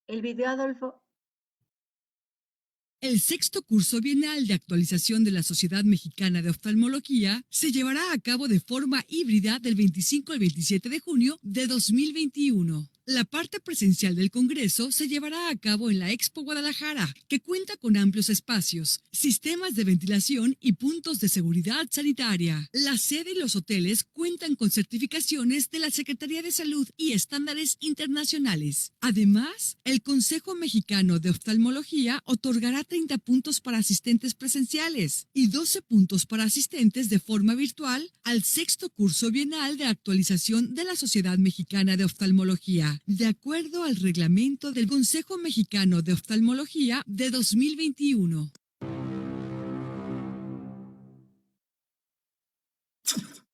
El video, Adolfo. El sexto curso bienal de actualización de la Sociedad Mexicana de Oftalmología se llevará a cabo de forma híbrida del 25 al 27 de junio de 2021. La parte presencial del Congreso se llevará a cabo en la Expo Guadalajara, que cuenta con amplios espacios, sistemas de ventilación y puntos de seguridad sanitaria. La sede y los hoteles cuentan con certificaciones de la Secretaría de Salud y estándares internacionales. Además, el Consejo Mexicano de Oftalmología otorgará 30 puntos para asistentes presenciales y 12 puntos para asistentes de forma virtual al sexto curso bienal de actualización de la Sociedad Mexicana de Oftalmología, de acuerdo al reglamento del Consejo Mexicano de Oftalmología de 2021.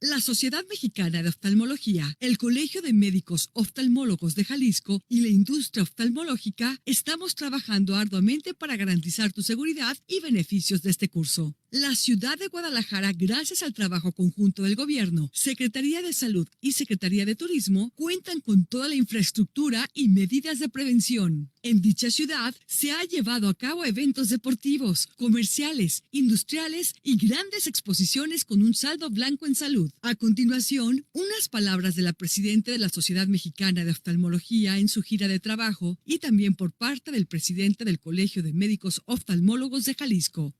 La Sociedad Mexicana de Oftalmología, el Colegio de Médicos Oftalmólogos de Jalisco y la industria oftalmológica estamos trabajando arduamente para garantizar tu seguridad y beneficios de este curso. La ciudad de Guadalajara, gracias al trabajo conjunto del gobierno, Secretaría de Salud y Secretaría de Turismo, cuentan con toda la infraestructura y medidas de prevención. En dicha ciudad se ha llevado a cabo eventos deportivos, comerciales, industriales y grandes exposiciones con un saldo blanco en salud. A continuación, unas palabras de la presidenta de la Sociedad Mexicana de Oftalmología en su gira de trabajo y también por parte del presidente del Colegio de Médicos Oftalmólogos de Jalisco.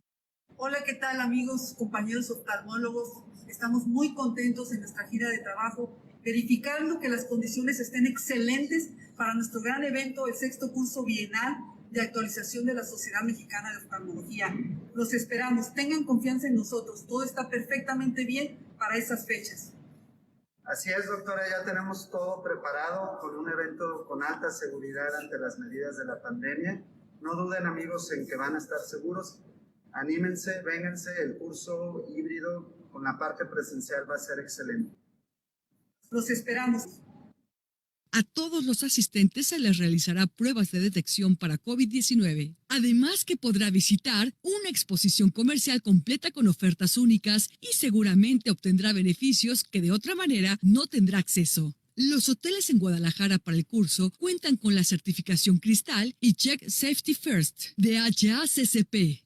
Hola, ¿qué tal amigos, compañeros oftalmólogos? Estamos muy contentos en nuestra gira de trabajo, verificando que las condiciones estén excelentes para nuestro gran evento, el sexto curso bienal de actualización de la Sociedad Mexicana de Oftalmología. Los esperamos, tengan confianza en nosotros, todo está perfectamente bien para esas fechas. Así es, doctora, ya tenemos todo preparado con un evento con alta seguridad ante las medidas de la pandemia. No duden, amigos, en que van a estar seguros. Anímense, vénganse, el curso híbrido con la parte presencial va a ser excelente. Los esperamos. A todos los asistentes se les realizará pruebas de detección para COVID-19. Además que podrá visitar una exposición comercial completa con ofertas únicas y seguramente obtendrá beneficios que de otra manera no tendrá acceso. Los hoteles en Guadalajara para el curso cuentan con la certificación Cristal y Check Safety First de HACCP.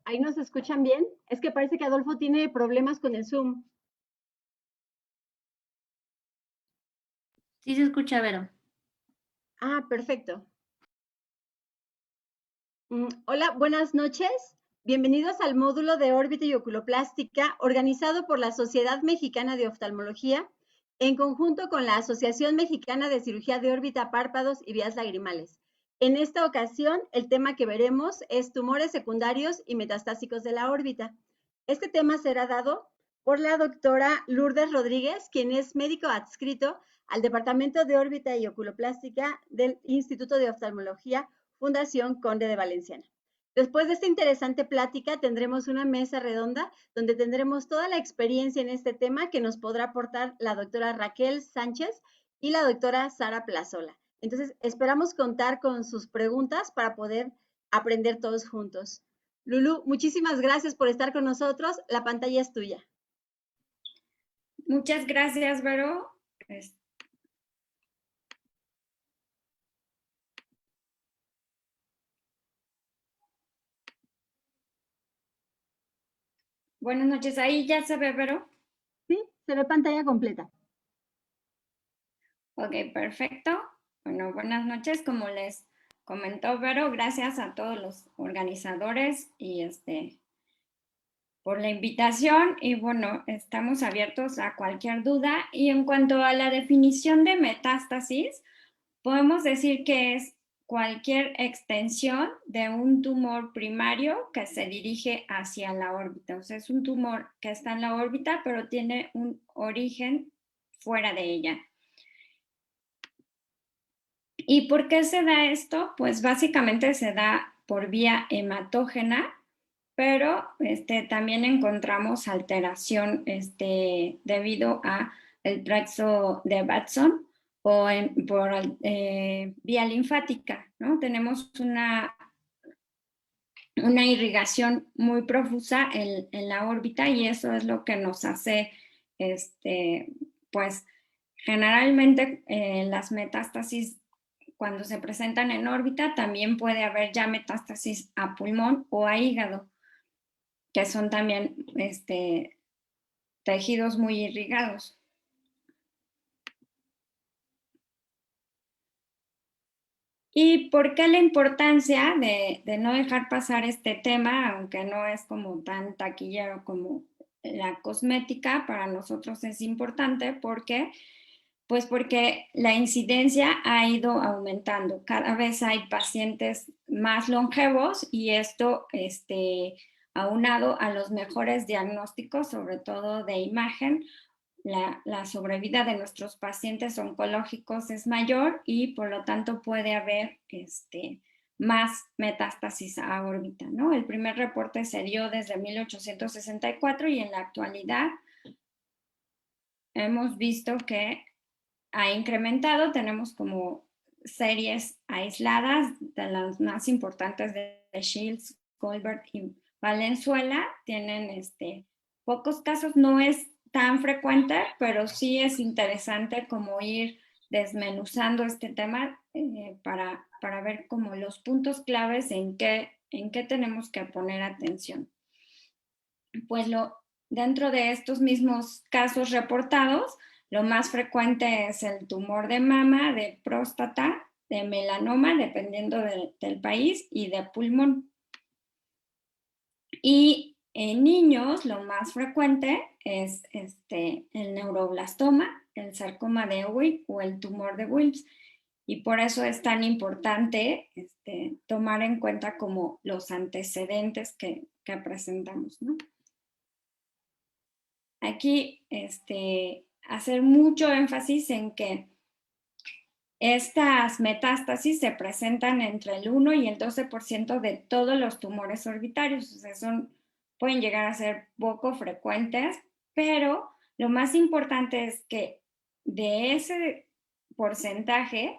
¿Ahí nos escuchan bien? Es que parece que Adolfo tiene problemas con el Zoom. Sí se escucha, Vero. Ah, perfecto. Hola, buenas noches. Bienvenidos al módulo de órbita y oculoplástica organizado por la Sociedad Mexicana de Oftalmología en conjunto con la Asociación Mexicana de Cirugía de Órbita, Párpados y Vías Lagrimales. En esta ocasión, el tema que veremos es tumores secundarios y metastásicos de la órbita. Este tema será dado por la doctora Lourdes Rodríguez, quien es médico adscrito al Departamento de Órbita y Oculoplástica del Instituto de Oftalmología Fundación Conde de Valenciana. Después de esta interesante plática, tendremos una mesa redonda donde tendremos toda la experiencia en este tema que nos podrá aportar la doctora Raquel Sánchez y la doctora Sara Plazola. Entonces, esperamos contar con sus preguntas para poder aprender todos juntos. Lulú, muchísimas gracias por estar con nosotros. La pantalla es tuya. Muchas gracias, Vero. Buenas noches. ¿Ahí ya se ve, Vero? Sí, se ve pantalla completa. Ok, perfecto. Bueno, buenas noches. Como les comentó Vero, gracias a todos los organizadores y por la invitación. Y bueno, estamos abiertos a cualquier duda. Y en cuanto a la definición de metástasis, podemos decir que es cualquier extensión de un tumor primario que se dirige hacia la órbita. O sea, es un tumor que está en la órbita, pero tiene un origen fuera de ella. ¿Y por qué se da esto? Pues básicamente se da por vía hematógena, pero también encontramos alteración debido a el tracto de Watson o por vía linfática, ¿no? Tenemos una irrigación muy profusa en la órbita y eso es lo que nos hace, pues generalmente las metástasis cuando se presentan en órbita también puede haber ya metástasis a pulmón o a hígado, que son también tejidos muy irrigados. ¿Y por qué la importancia de no dejar pasar este tema, aunque no es como tan taquillero como la cosmética? Para nosotros es importante porque la incidencia ha ido aumentando. Cada vez hay pacientes más longevos y esto, aunado a los mejores diagnósticos, sobre todo de imagen, la sobrevida de nuestros pacientes oncológicos es mayor y por lo tanto puede haber más metástasis a órbita, ¿no? El primer reporte se dio desde 1864 y en la actualidad hemos visto que ha incrementado. Tenemos como series aisladas de las más importantes de Shields, Goldberg y Valenzuela. Tienen pocos casos, no es tan frecuente, pero sí es interesante como ir desmenuzando este tema para ver como los puntos claves en qué tenemos que poner atención. Pues dentro de estos mismos casos reportados, lo más frecuente es el tumor de mama, de próstata, de melanoma, dependiendo del país, y de pulmón. Y en niños lo más frecuente es el neuroblastoma, el sarcoma de Ewing o el tumor de Wilms. Y por eso es tan importante tomar en cuenta como los antecedentes que presentamos, ¿no? Aquí hacer mucho énfasis en que estas metástasis se presentan entre el 1 y el 12% de todos los tumores orbitarios. O sea, pueden llegar a ser poco frecuentes, pero lo más importante es que de ese porcentaje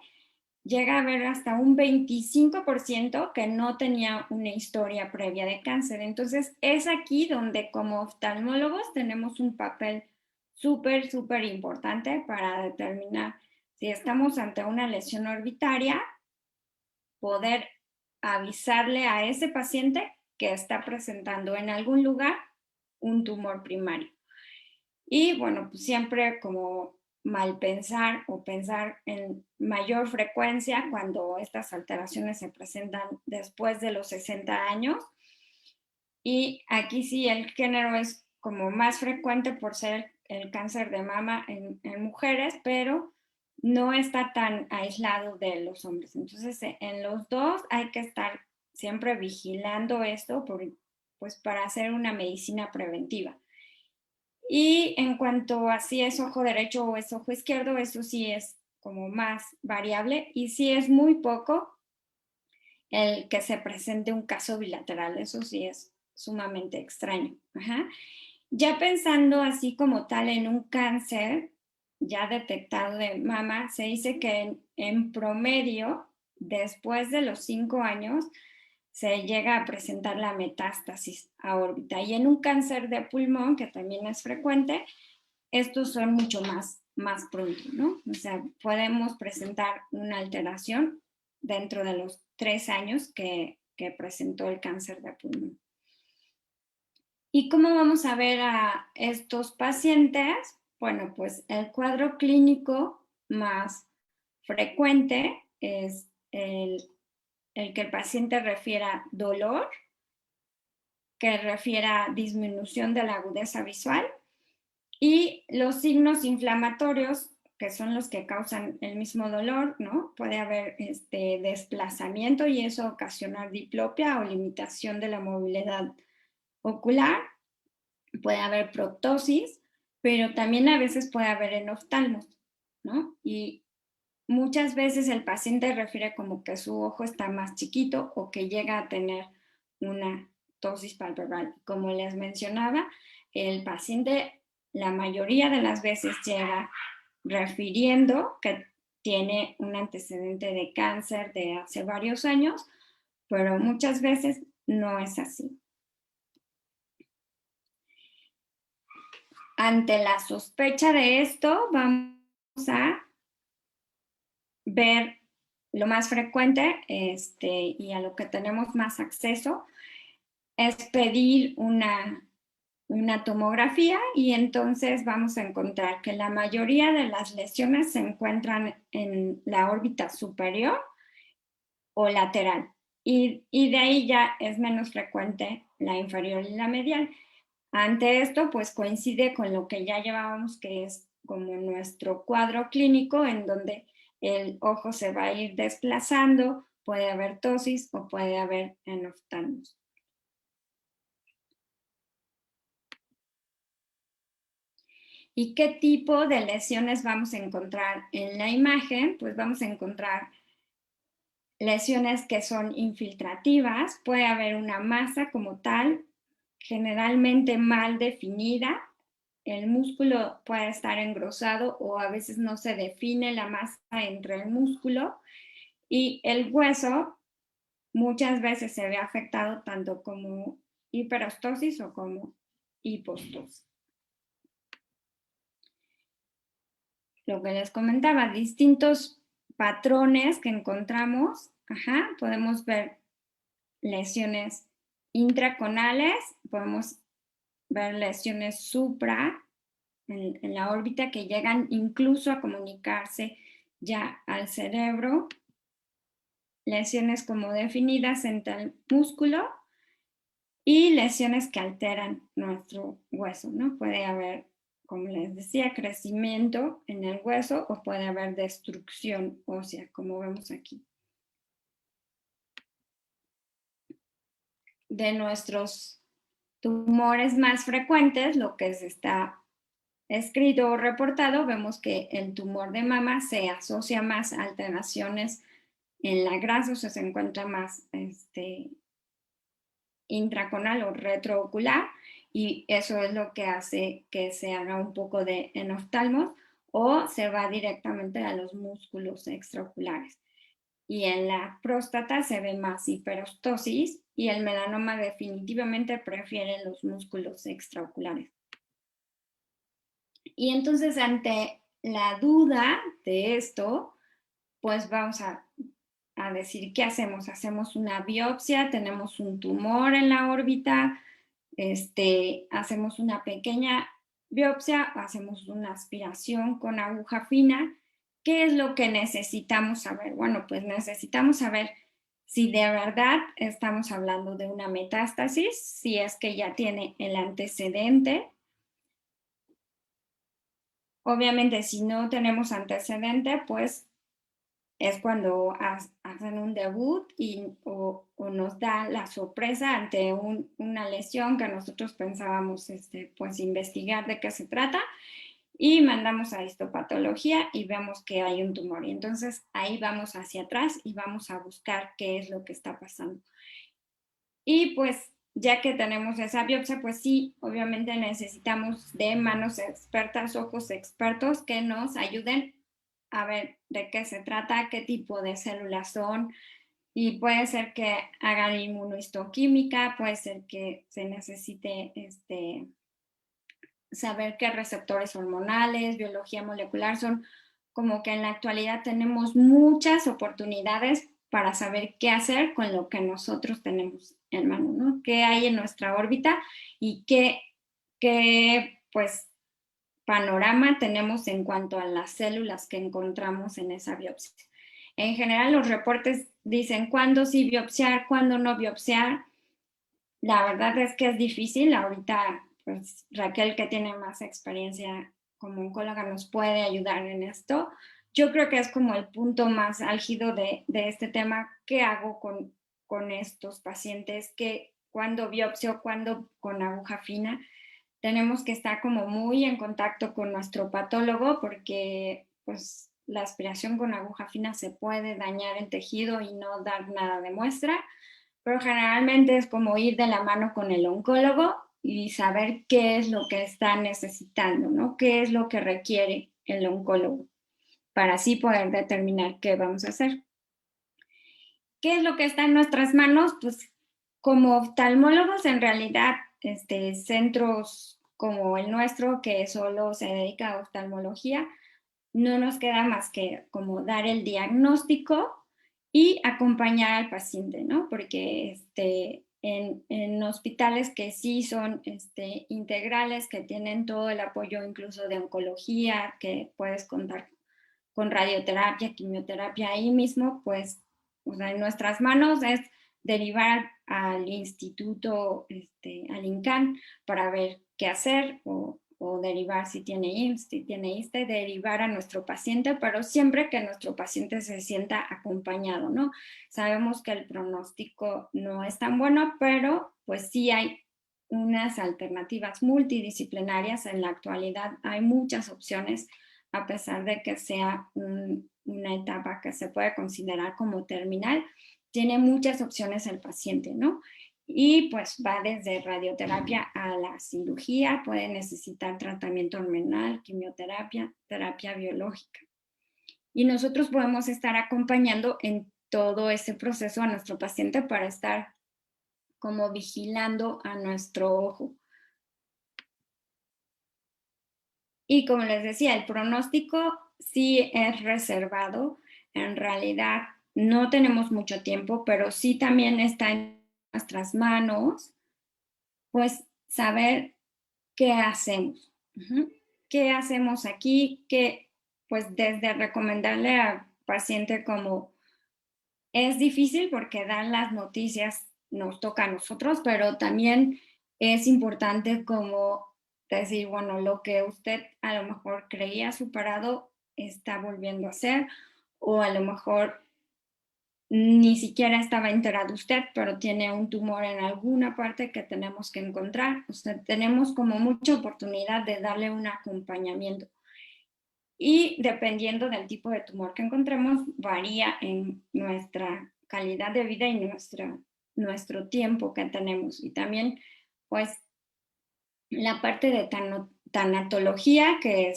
llega a haber hasta un 25% que no tenía una historia previa de cáncer. Entonces, es aquí donde como oftalmólogos tenemos un papel súper, súper importante para determinar si estamos ante una lesión orbitaria, poder avisarle a ese paciente que está presentando en algún lugar un tumor primario. Y bueno, pues siempre como mal pensar o pensar en mayor frecuencia cuando estas alteraciones se presentan después de los 60 años. Y aquí sí el género es como más frecuente por ser el cáncer de mama en mujeres, pero no está tan aislado de los hombres. Entonces, en los dos hay que estar siempre vigilando esto pues para hacer una medicina preventiva. Y en cuanto a si es ojo derecho o es ojo izquierdo, eso sí es como más variable y sí es muy poco el que se presente un caso bilateral, eso sí es sumamente extraño. Ajá. Ya pensando así como tal en un cáncer ya detectado de mama, se dice que en promedio, después de los 5 años, se llega a presentar la metástasis a órbita. Y en un cáncer de pulmón, que también es frecuente, estos son mucho más pronto, ¿no? O sea, podemos presentar una alteración dentro de los 3 años que presentó el cáncer de pulmón. ¿Y cómo vamos a ver a estos pacientes? Bueno, pues el cuadro clínico más frecuente es el que el paciente refiera dolor, que refiera disminución de la agudeza visual y los signos inflamatorios, que son los que causan el mismo dolor, ¿no? Puede haber desplazamiento y eso ocasionar diplopia o limitación de la movilidad ocular. Puede haber proptosis, pero también a veces puede haber enoftalmos, ¿no? Y muchas veces el paciente refiere como que su ojo está más chiquito o que llega a tener una ptosis palpebral. Como les mencionaba, el paciente la mayoría de las veces llega refiriendo que tiene un antecedente de cáncer de hace varios años, pero muchas veces no es así. Ante la sospecha de esto, vamos a ver lo más frecuente y a lo que tenemos más acceso es pedir una tomografía y entonces vamos a encontrar que la mayoría de las lesiones se encuentran en la órbita superior o lateral y de ahí ya es menos frecuente la inferior y la medial. Ante esto, pues coincide con lo que ya llevábamos, que es como nuestro cuadro clínico, en donde el ojo se va a ir desplazando, puede haber ptosis o puede haber enoftalmos. ¿Y qué tipo de lesiones vamos a encontrar en la imagen? Pues vamos a encontrar lesiones que son infiltrativas, puede haber una masa como tal, generalmente mal definida, el músculo puede estar engrosado o a veces no se define la masa entre el músculo y el hueso muchas veces se ve afectado tanto como hiperostosis o como hipostosis. Lo que les comentaba, distintos patrones que encontramos, podemos ver lesiones intraconales, podemos ver lesiones supra en la órbita que llegan incluso a comunicarse ya al cerebro, lesiones como definidas entre el músculo y lesiones que alteran nuestro hueso, ¿no? Puede haber, como les decía, crecimiento en el hueso o puede haber destrucción ósea, como vemos aquí. De nuestros tumores más frecuentes, lo que se está escrito o reportado, vemos que el tumor de mama se asocia más a alteraciones en la grasa, o sea, se encuentra más intraconal o retroocular, y eso es lo que hace que se haga un poco de enoftalmos o se va directamente a los músculos extraoculares. Y en la próstata se ve más hiperostosis y el melanoma definitivamente prefiere los músculos extraoculares. Y entonces ante la duda de esto, pues vamos a decir, ¿qué hacemos? Hacemos una biopsia, tenemos un tumor en la órbita, hacemos una pequeña biopsia, hacemos una aspiración con aguja fina. ¿Qué es lo que necesitamos saber? Bueno, pues necesitamos saber si de verdad estamos hablando de una metástasis, si es que ya tiene el antecedente, Obviamente, si no tenemos antecedente, pues es cuando hacen un debut o nos da la sorpresa ante una lesión que nosotros pensábamos pues investigar de qué se trata y mandamos a histopatología y vemos que hay un tumor. Y entonces ahí vamos hacia atrás y vamos a buscar qué es lo que está pasando. Y pues ya que tenemos esa biopsia, pues sí, obviamente necesitamos de manos expertas, ojos expertos que nos ayuden a ver de qué se trata, qué tipo de células son, y puede ser que hagan inmunohistoquímica, puede ser que se necesite saber qué receptores hormonales, biología molecular, son como que en la actualidad tenemos muchas oportunidades para saber qué hacer con lo que nosotros tenemos en mano, ¿no? ¿Qué hay en nuestra órbita y qué pues, panorama tenemos en cuanto a las células que encontramos en esa biopsia? En general, los reportes dicen cuándo sí biopsiar, cuándo no biopsiar. La verdad es que es difícil. Ahorita, pues Raquel, que tiene más experiencia como oncóloga, nos puede ayudar en esto. Yo creo que es como el punto más álgido de este tema. ¿Qué hago con estos pacientes? ¿Cuándo biopsio? ¿Cuándo con aguja fina? Tenemos que estar como muy en contacto con nuestro patólogo porque pues la aspiración con aguja fina se puede dañar el tejido y no dar nada de muestra, pero generalmente es como ir de la mano con el oncólogo y saber qué es lo que está necesitando, ¿no? ¿Qué es lo que requiere el oncólogo para así poder determinar qué vamos a hacer? ¿Qué es lo que está en nuestras manos? Pues como oftalmólogos, en realidad, centros como el nuestro, que solo se dedica a oftalmología, no nos queda más que como dar el diagnóstico y acompañar al paciente, ¿no? Porque en hospitales que sí son integrales, que tienen todo el apoyo incluso de oncología, que puedes contar con radioterapia, quimioterapia ahí mismo, pues, o sea, en nuestras manos es derivar al instituto, al INCAN, para ver qué hacer o derivar si tiene IMSS, si tiene ISSSTE, derivar a nuestro paciente, pero siempre que nuestro paciente se sienta acompañado, ¿no? Sabemos que el pronóstico no es tan bueno, pero pues sí hay unas alternativas multidisciplinarias. En la actualidad hay muchas opciones, a pesar de que sea una etapa que se puede considerar como terminal, tiene muchas opciones el paciente, ¿no? Y pues va desde radioterapia a la cirugía, puede necesitar tratamiento hormonal, quimioterapia, terapia biológica. Y nosotros podemos estar acompañando en todo ese proceso a nuestro paciente para estar como vigilando a nuestro ojo. Y como les decía, el pronóstico sí es reservado. En realidad no tenemos mucho tiempo, pero sí también está en nuestras manos, pues saber qué hacemos. ¿Qué hacemos aquí? Que pues desde recomendarle al paciente como es difícil porque dar las noticias nos toca a nosotros, pero también es importante como decir, bueno, lo que usted a lo mejor creía superado está volviendo a ser, o a lo mejor ni siquiera estaba enterado usted, pero tiene un tumor en alguna parte que tenemos que encontrar. O sea, tenemos como mucha oportunidad de darle un acompañamiento. Y dependiendo del tipo de tumor que encontremos, varía en nuestra calidad de vida y nuestro tiempo que tenemos. Y también, pues, la parte de tanatología, que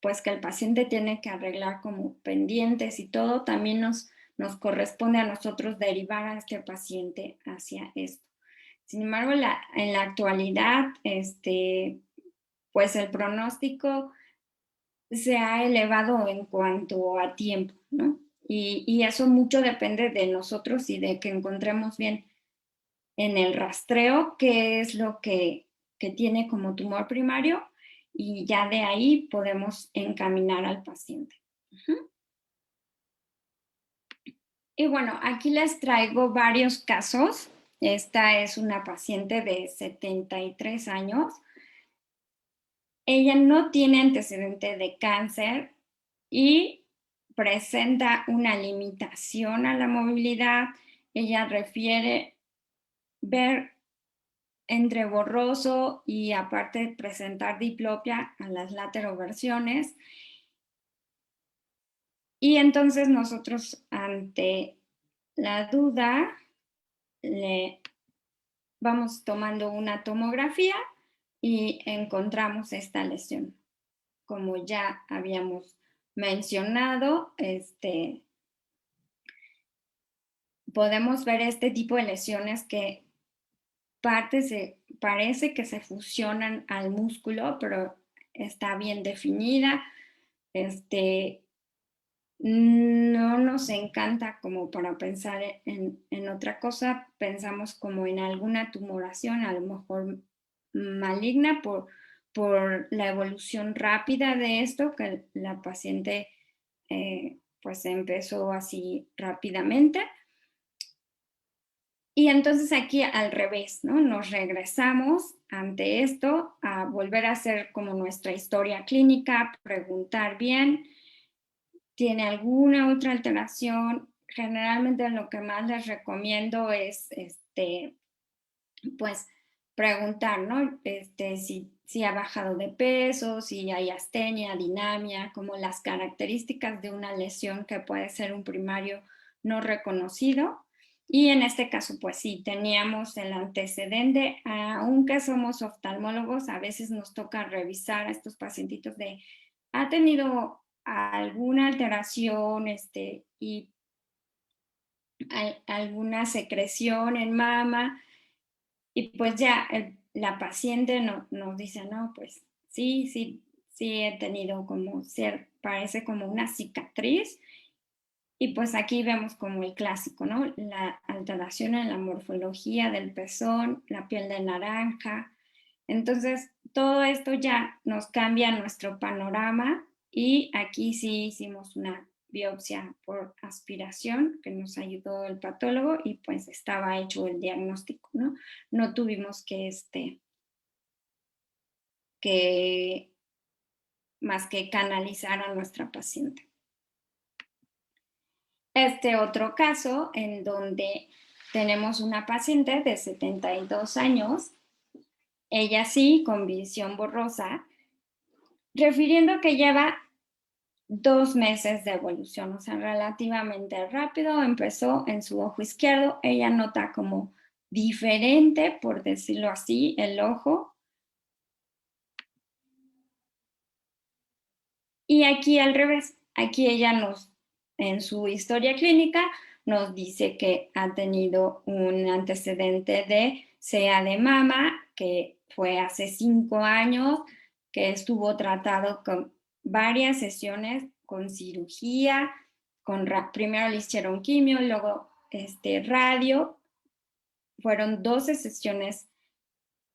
pues que el paciente tiene que arreglar como pendientes y todo, también nos corresponde a nosotros derivar a este paciente hacia esto. Sin embargo, en la actualidad, pues el pronóstico se ha elevado en cuanto a tiempo, ¿no? Y eso mucho depende de nosotros y de que encontremos bien en el rastreo qué es lo que tiene como tumor primario, y ya de ahí podemos encaminar al paciente. Y bueno, aquí les traigo varios casos. Esta es una paciente de 73 años ella no tiene antecedente de cáncer y presenta una limitación a la movilidad. Ella refiere ver entre borroso y aparte presentar diplopia a las lateroversiones. Y entonces nosotros, ante la duda, le vamos tomando una tomografía y encontramos esta lesión. Como ya habíamos mencionado, podemos ver este tipo de lesiones que parece que se fusionan al músculo, pero está bien definida. No nos encanta como para pensar en otra cosa, pensamos como en alguna tumoración, a lo mejor maligna por la evolución rápida de esto, que la paciente pues empezó así rápidamente. Y entonces aquí al revés, ¿no? Nos regresamos ante esto a volver a hacer como nuestra historia clínica, preguntar bien, ¿tiene alguna otra alteración? Generalmente lo que más les recomiendo es, pues, preguntar, ¿no? Si ha bajado de peso, si hay astenia, dinamia, como las características de una lesión que puede ser un primario no reconocido. Y en este caso, pues sí, teníamos el antecedente, aunque somos oftalmólogos, a veces nos toca revisar a estos pacientitos de, ¿ha tenido alguna alteración y alguna secreción en mama? Y pues ya la paciente nos dice, no, pues sí he tenido como, parece como una cicatriz. Y pues aquí vemos como el clásico, ¿no? La alteración en la morfología del pezón, la piel de naranja. Entonces, todo esto ya nos cambia nuestro panorama y aquí sí hicimos una biopsia por aspiración que nos ayudó el patólogo y pues estaba hecho el diagnóstico, ¿no? No tuvimos que más que canalizar a nuestra paciente. Este otro caso en donde tenemos una paciente de 72 años, ella sí, con visión borrosa, refiriendo que lleva 2 meses de evolución, o sea, relativamente rápido, empezó en su ojo izquierdo, ella nota como diferente, por decirlo así, el ojo. Y aquí al revés, aquí ella en su historia clínica, nos dice que ha tenido un antecedente de CA de mama, que fue hace 5 años, que estuvo tratado con varias sesiones, con cirugía, primero le hicieron quimio, luego radio, fueron 12 sesiones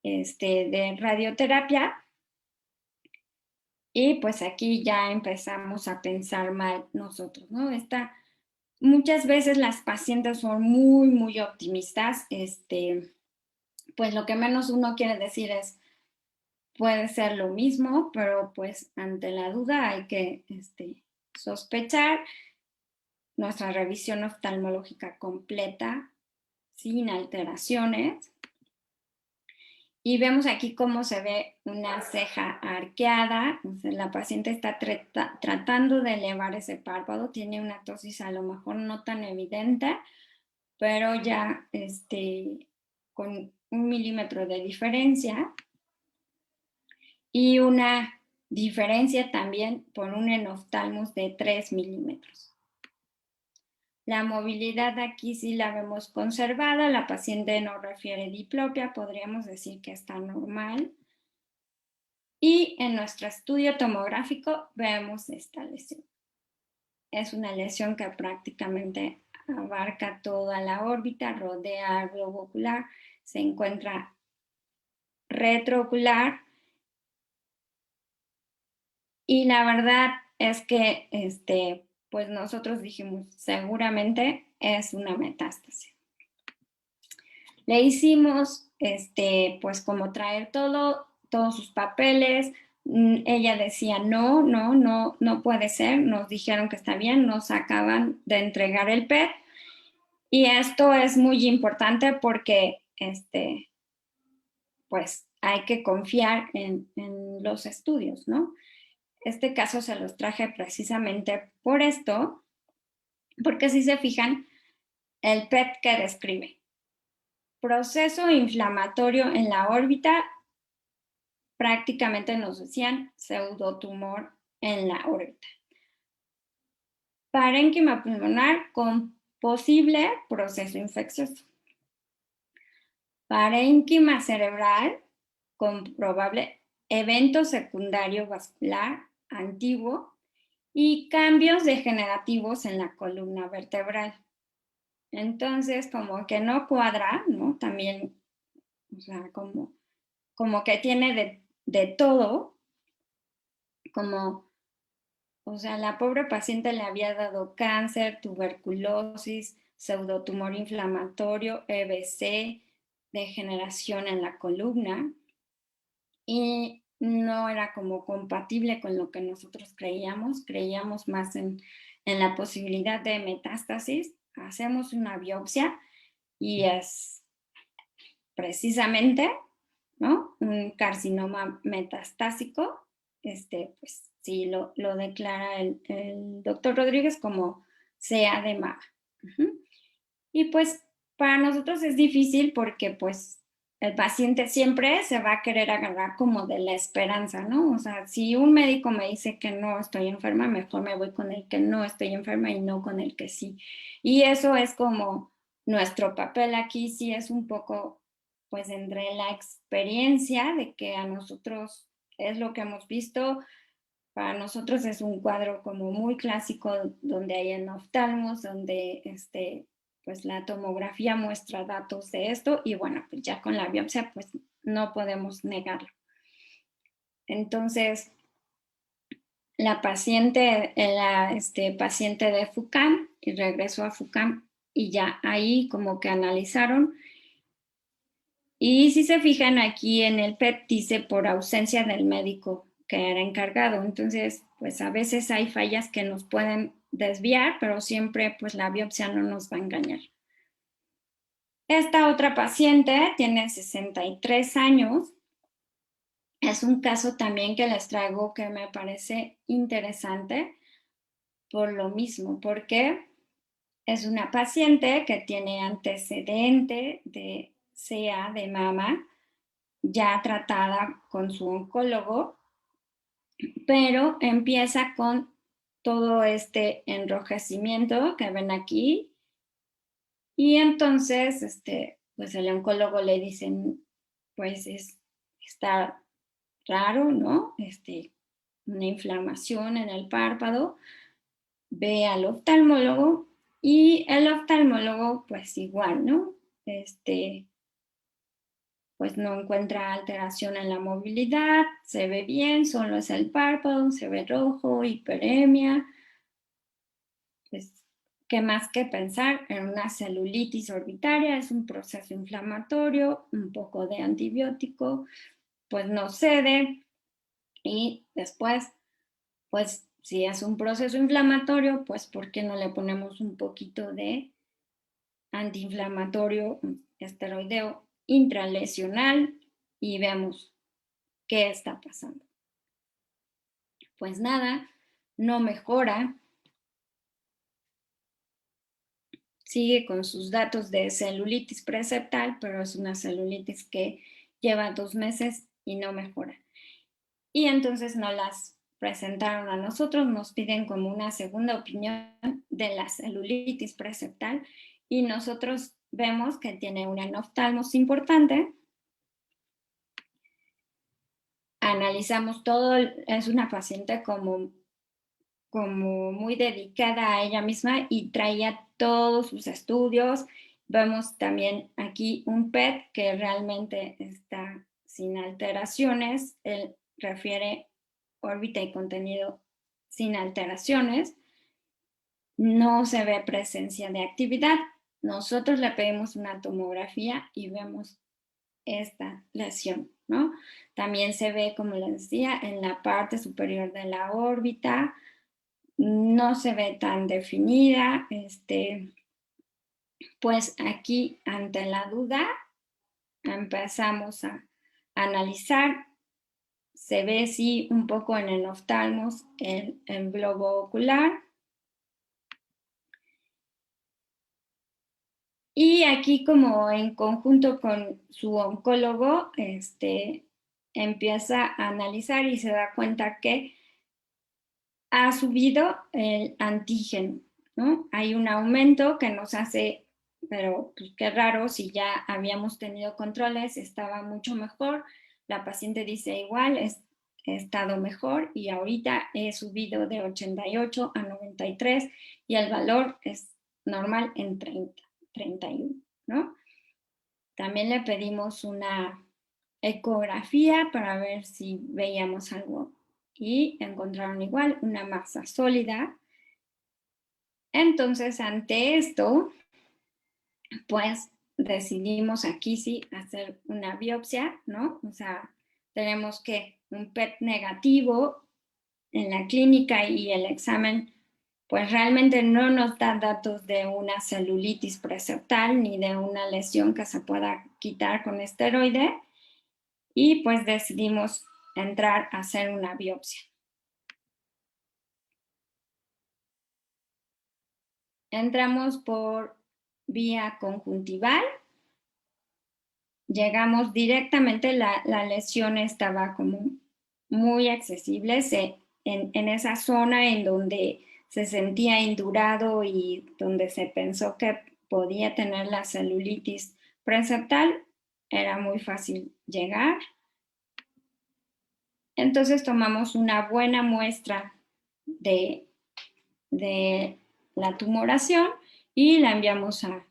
de radioterapia. Y pues aquí ya empezamos a pensar mal nosotros, ¿no? Muchas veces las pacientes son muy, muy optimistas, pues lo que menos uno quiere decir es, puede ser lo mismo, pero pues ante la duda hay que sospechar. Nuestra revisión oftalmológica completa, sin alteraciones. Y vemos aquí cómo se ve una ceja arqueada, o sea, la paciente está tratando de elevar ese párpado, tiene una ptosis a lo mejor no tan evidente, pero ya con 1 milímetro de diferencia y una diferencia también por un enoftalmos de 3 milímetros. La movilidad aquí sí la vemos conservada, la paciente no refiere diplopia, podríamos decir que está normal. Y en nuestro estudio tomográfico vemos esta lesión. Es una lesión que prácticamente abarca toda la órbita, rodea el globo ocular, se encuentra retroocular. Y la verdad es que pues nosotros dijimos, seguramente es una metástasis. Le hicimos, pues como traer todos sus papeles, ella decía, no puede ser, nos dijeron que está bien, nos acaban de entregar el PET. Y esto es muy importante porque, pues, hay que confiar en los estudios, ¿no? Este caso se los traje precisamente por esto, porque si se fijan, el PET que describe proceso inflamatorio en la órbita, prácticamente nos decían pseudotumor en la órbita. Parénquima pulmonar con posible proceso infeccioso. Parénquima cerebral con probable evento secundario vascular antiguo y cambios degenerativos en la columna vertebral. Entonces, como que no cuadra, ¿no? También, o sea, como que tiene de todo, como, o sea, la pobre paciente le había dado cáncer, tuberculosis, pseudotumor inflamatorio, EBC, degeneración en la columna, y no era como compatible con lo que nosotros creíamos más en la posibilidad de metástasis. Hacemos una biopsia y es precisamente, ¿no?, un carcinoma metastásico. Pues sí, lo declara el doctor Rodríguez como CA de mama. Y pues para nosotros es difícil porque pues el paciente siempre se va a querer agarrar como de la esperanza, ¿no? O sea, si un médico me dice que no estoy enferma, mejor me voy con el que no estoy enferma y no con el que sí. Y eso es como nuestro papel aquí, sí es un poco, pues, entre la experiencia de que a nosotros es lo que hemos visto. Para nosotros es un cuadro como muy clásico donde hay enoftalmos, donde pues la tomografía muestra datos de esto y bueno, pues ya con la biopsia pues no podemos negarlo. Entonces, la paciente era paciente de FUCAM y regresó a FUCAM y ya ahí como que analizaron. Y si se fijan aquí en el PET dice por ausencia del médico que era encargado. Entonces, pues a veces hay fallas que nos pueden desviar, pero siempre pues la biopsia no nos va a engañar. Esta otra paciente tiene 63 años. Es un caso también que les traigo que me parece interesante por lo mismo, porque es una paciente que tiene antecedente de CA de mama, ya tratada con su oncólogo, pero empieza con todo este enrojecimiento que ven aquí y entonces pues el oncólogo le dice, pues está raro, ¿no? Una inflamación en el párpado, ve al oftalmólogo y el oftalmólogo pues igual, ¿no? Pues no encuentra alteración en la movilidad, se ve bien, solo es el párpado, se ve rojo, hiperemia. Pues, ¿qué más que pensar en una celulitis orbitaria? Es un proceso inflamatorio, un poco de antibiótico, pues no cede. Y después, pues si es un proceso inflamatorio, pues ¿por qué no le ponemos un poquito de antiinflamatorio esteroideo intralesional y vemos qué está pasando? Pues nada, no mejora, sigue con sus datos de celulitis preseptal, pero es una celulitis que lleva 2 meses y no mejora. Y entonces nos las presentaron a nosotros, nos piden como una segunda opinión de la celulitis preseptal y nosotros vemos que tiene un enoftalmos importante. Analizamos todo, es una paciente como muy dedicada a ella misma y traía todos sus estudios. Vemos también aquí un PET que realmente está sin alteraciones. Él refiere órbita y contenido sin alteraciones. No se ve presencia de actividad. Nosotros le pedimos una tomografía y vemos esta lesión, ¿no? También se ve, como les decía, en la parte superior de la órbita, no se ve tan definida, pues aquí, ante la duda, empezamos a analizar. Se ve, sí, un poco en el oftalmos, el globo ocular. Y aquí, como en conjunto con su oncólogo, empieza a analizar y se da cuenta que ha subido el antígeno, ¿no? Hay un aumento que nos hace, pero pues qué raro, si ya habíamos tenido controles, estaba mucho mejor. La paciente dice igual, he estado mejor y ahorita he subido de 88 a 93 y el valor es normal en 30, 31, ¿no? También le pedimos una ecografía para ver si veíamos algo y encontraron igual una masa sólida. Entonces, ante esto, pues decidimos aquí sí hacer una biopsia, ¿no? O sea, tenemos que un PET negativo en la clínica y el examen, pues realmente no nos da datos de una celulitis preseptal ni de una lesión que se pueda quitar con esteroide y pues decidimos entrar a hacer una biopsia. Entramos por vía conjuntival, llegamos directamente, la lesión estaba como muy accesible, en esa zona en donde se sentía indurado y donde se pensó que podía tener la celulitis preseptal, era muy fácil llegar. Entonces tomamos una buena muestra de la tumoración y la enviamos a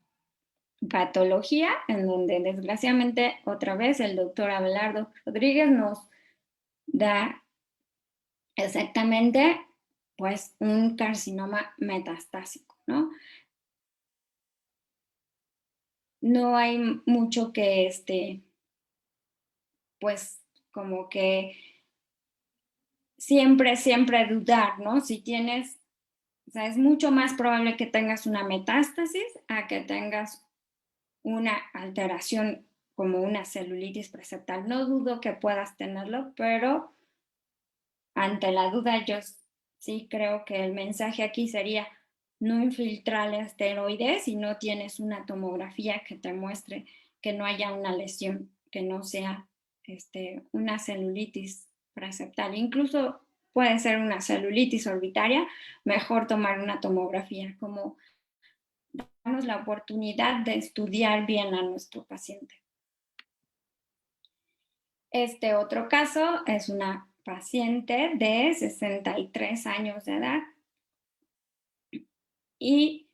patología, en donde desgraciadamente otra vez el doctor Abelardo Rodríguez nos da exactamente pues un carcinoma metastásico, ¿no? No hay mucho que pues como que siempre dudar, ¿no? Si tienes, o sea, es mucho más probable que tengas una metástasis a que tengas una alteración como una celulitis preseptal. No dudo que puedas tenerlo, pero ante la duda yo sí creo que el mensaje aquí sería no infiltrar esteroides si no tienes una tomografía que te muestre que no haya una lesión, que no sea una celulitis preseptal. Incluso puede ser una celulitis orbitaria, mejor tomar una tomografía, como darnos la oportunidad de estudiar bien a nuestro paciente. Este otro caso es una paciente de 63 años de edad y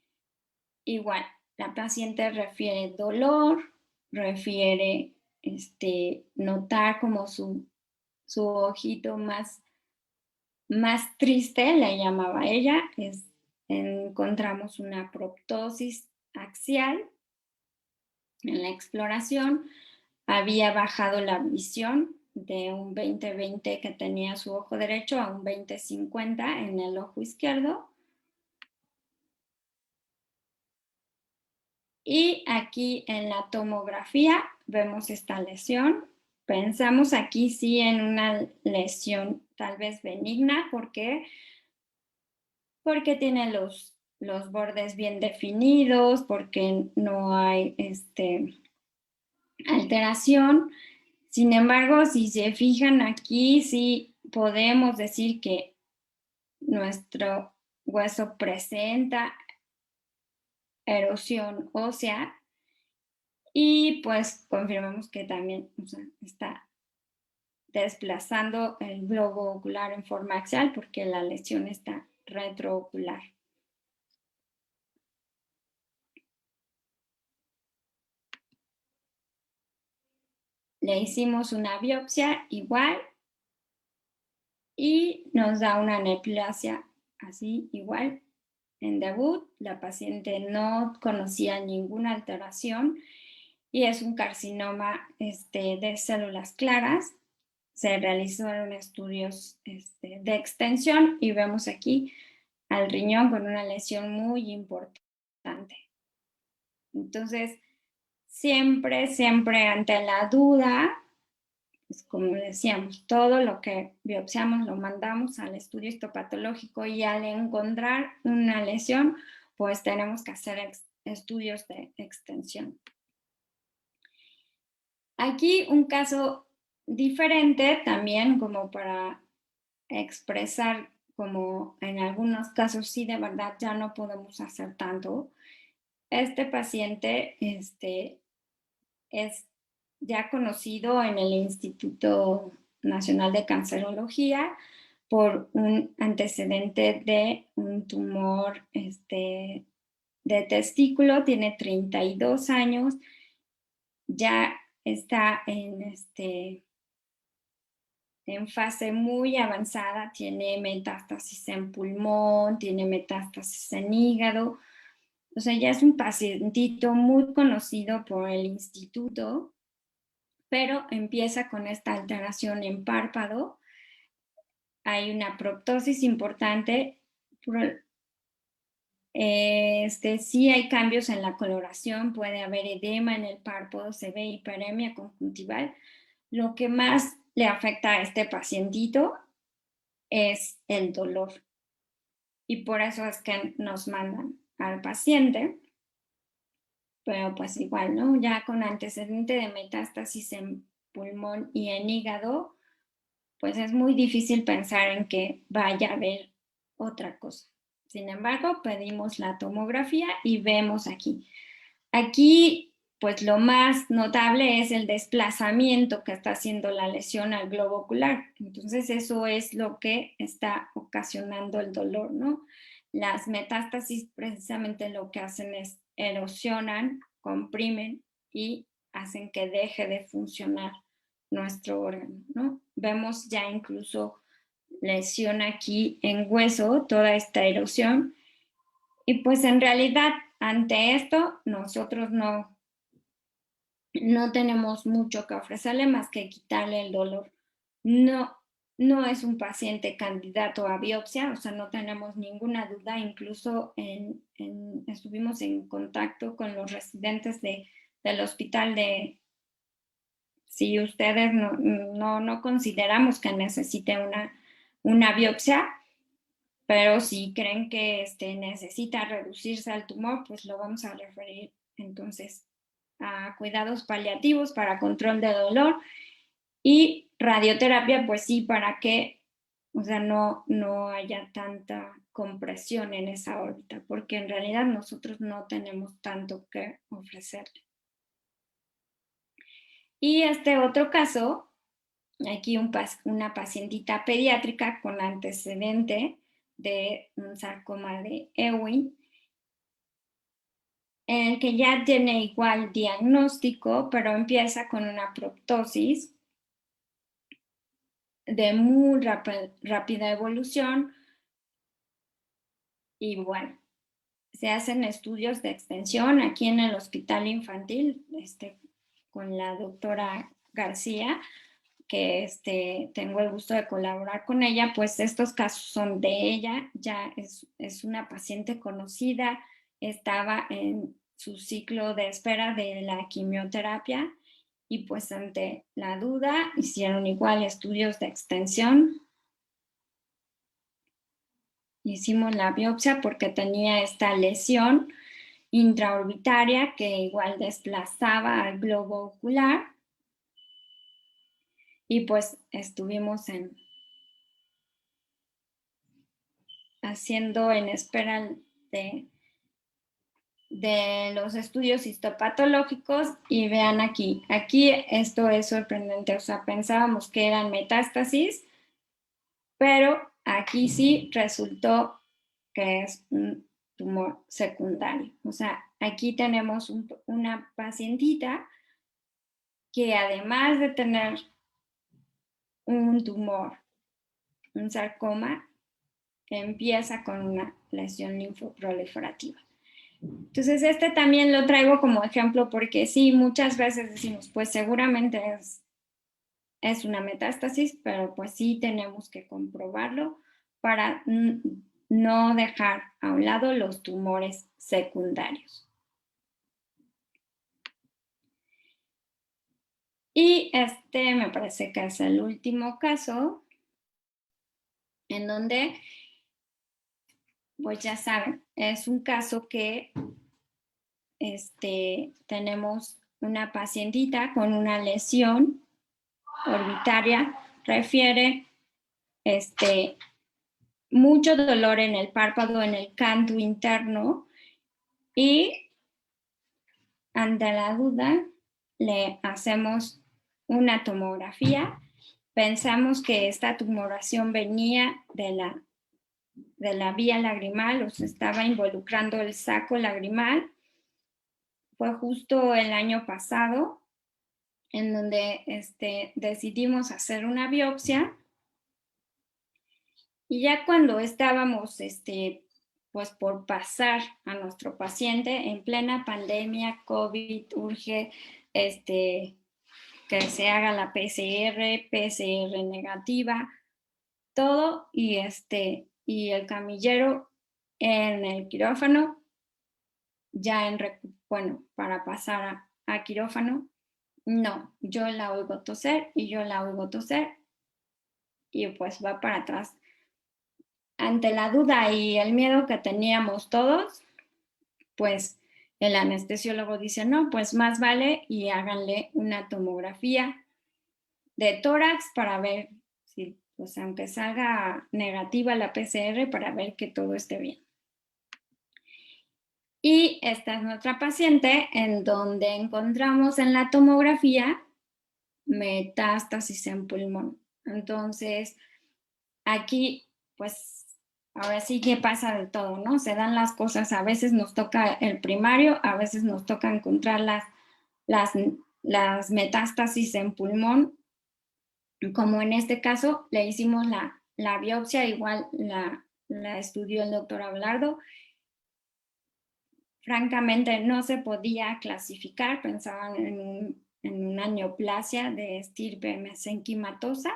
igual, la paciente refiere dolor, refiere notar como su ojito más triste, le llamaba ella, encontramos una proptosis axial en la exploración, había bajado la visión de un 20/20 que tenía su ojo derecho a un 20/50 en el ojo izquierdo. Y aquí en la tomografía vemos esta lesión. Pensamos aquí sí en una lesión tal vez benigna, porque tiene los bordes bien definidos, porque no hay alteración. Sin embargo, si se fijan aquí, sí podemos decir que nuestro hueso presenta erosión ósea y pues confirmamos que también, o sea, está desplazando el globo ocular en forma axial porque la lesión está retroocular. Le hicimos una biopsia igual y nos da una neoplasia así igual. En debut, la paciente no conocía ninguna alteración y es un carcinoma de células claras. Se realizaron estudios de extensión y vemos aquí al riñón con una lesión muy importante. Entonces, siempre ante la duda, pues como decíamos, todo lo que biopsiamos lo mandamos al estudio histopatológico y al encontrar una lesión, pues tenemos que hacer estudios de extensión. Aquí un caso diferente también como para expresar como en algunos casos sí de verdad ya no podemos hacer tanto. Este paciente es ya conocido en el Instituto Nacional de Cancerología por un antecedente de un tumor de testículo, tiene 32 años, ya está en fase muy avanzada, tiene metástasis en pulmón, tiene metástasis en hígado, o sea, ya es un pacientito muy conocido por el instituto, pero empieza con esta alteración en párpado. Hay una proptosis importante. Sí hay cambios en la coloración, puede haber edema en el párpado, se ve hiperemia conjuntival. Lo que más le afecta a este pacientito es el dolor. Y por eso es que nos mandan al paciente, pero pues igual, ¿no? Ya con antecedente de metástasis en pulmón y en hígado, pues es muy difícil pensar en que vaya a haber otra cosa. Sin embargo, pedimos la tomografía y vemos aquí. Aquí, pues lo más notable es el desplazamiento que está haciendo la lesión al globo ocular. Entonces, eso es lo que está ocasionando el dolor, ¿no? Las metástasis precisamente lo que hacen es erosionan, comprimen y hacen que deje de funcionar nuestro órgano, ¿no? Vemos ya incluso lesión aquí en hueso, toda esta erosión. Y pues en realidad ante esto nosotros no tenemos mucho que ofrecerle más que quitarle el dolor. No es un paciente candidato a biopsia, o sea, no tenemos ninguna duda. Incluso estuvimos en contacto con los residentes del hospital de si ustedes no consideramos que necesite una biopsia, pero si creen que necesita reducirse al tumor, pues lo vamos a referir entonces a cuidados paliativos para control de dolor y radioterapia, pues sí, para que, o sea, no haya tanta compresión en esa órbita, porque en realidad nosotros no tenemos tanto que ofrecerle. Y este otro caso, aquí una pacientita pediátrica con antecedente de un sarcoma de Ewing, en el que ya tiene igual diagnóstico, pero empieza con una proptosis de muy rápida evolución. Y bueno, se hacen estudios de extensión aquí en el Hospital Infantil, con la doctora García, que tengo el gusto de colaborar con ella. Pues estos casos son de ella, ya es una paciente conocida, estaba en su ciclo de espera de la quimioterapia y pues ante la duda hicieron igual estudios de extensión. Hicimos la biopsia porque tenía esta lesión intraorbitaria que igual desplazaba al globo ocular. Y pues estuvimos haciendo en espera de los estudios histopatológicos y vean aquí esto es sorprendente, o sea, pensábamos que eran metástasis, pero aquí sí resultó que es un tumor secundario. O sea, aquí tenemos una pacientita que además de tener un tumor, un sarcoma, empieza con una lesión linfoproliferativa. Entonces, este también lo traigo como ejemplo porque sí, muchas veces decimos, pues seguramente es una metástasis, pero pues sí tenemos que comprobarlo para no dejar a un lado los tumores secundarios. Y este me parece que es el último caso en donde, pues ya saben, es un caso que tenemos una pacientita con una lesión orbitaria, refiere mucho dolor en el párpado, en el canto interno, y ante la duda le hacemos una tomografía. Pensamos que esta tumoración venía de la vía lagrimal, o se estaba involucrando el saco lagrimal. Fue justo el año pasado en donde decidimos hacer una biopsia, y ya cuando estábamos pues por pasar a nuestro paciente en plena pandemia, COVID, urge que se haga la PCR negativa, todo, y el camillero en el quirófano, ya para pasar a quirófano, no, yo la oigo toser y yo la oigo toser, y pues va para atrás. Ante la duda y el miedo que teníamos todos, pues el anestesiólogo dice, no, pues más vale y háganle una tomografía de tórax para ver si, pues aunque salga negativa la PCR, para ver que todo esté bien. Y esta es nuestra paciente en donde encontramos en la tomografía metástasis en pulmón. Entonces, aquí, pues, ahora sí que pasa de todo, ¿no? Se dan las cosas, a veces nos toca el primario, a veces nos toca encontrar las metástasis en pulmón, como en este caso le hicimos la biopsia, igual la estudió el doctor Abelardo. Francamente no se podía clasificar, pensaban en una neoplasia de estirpe mesenquimatosa,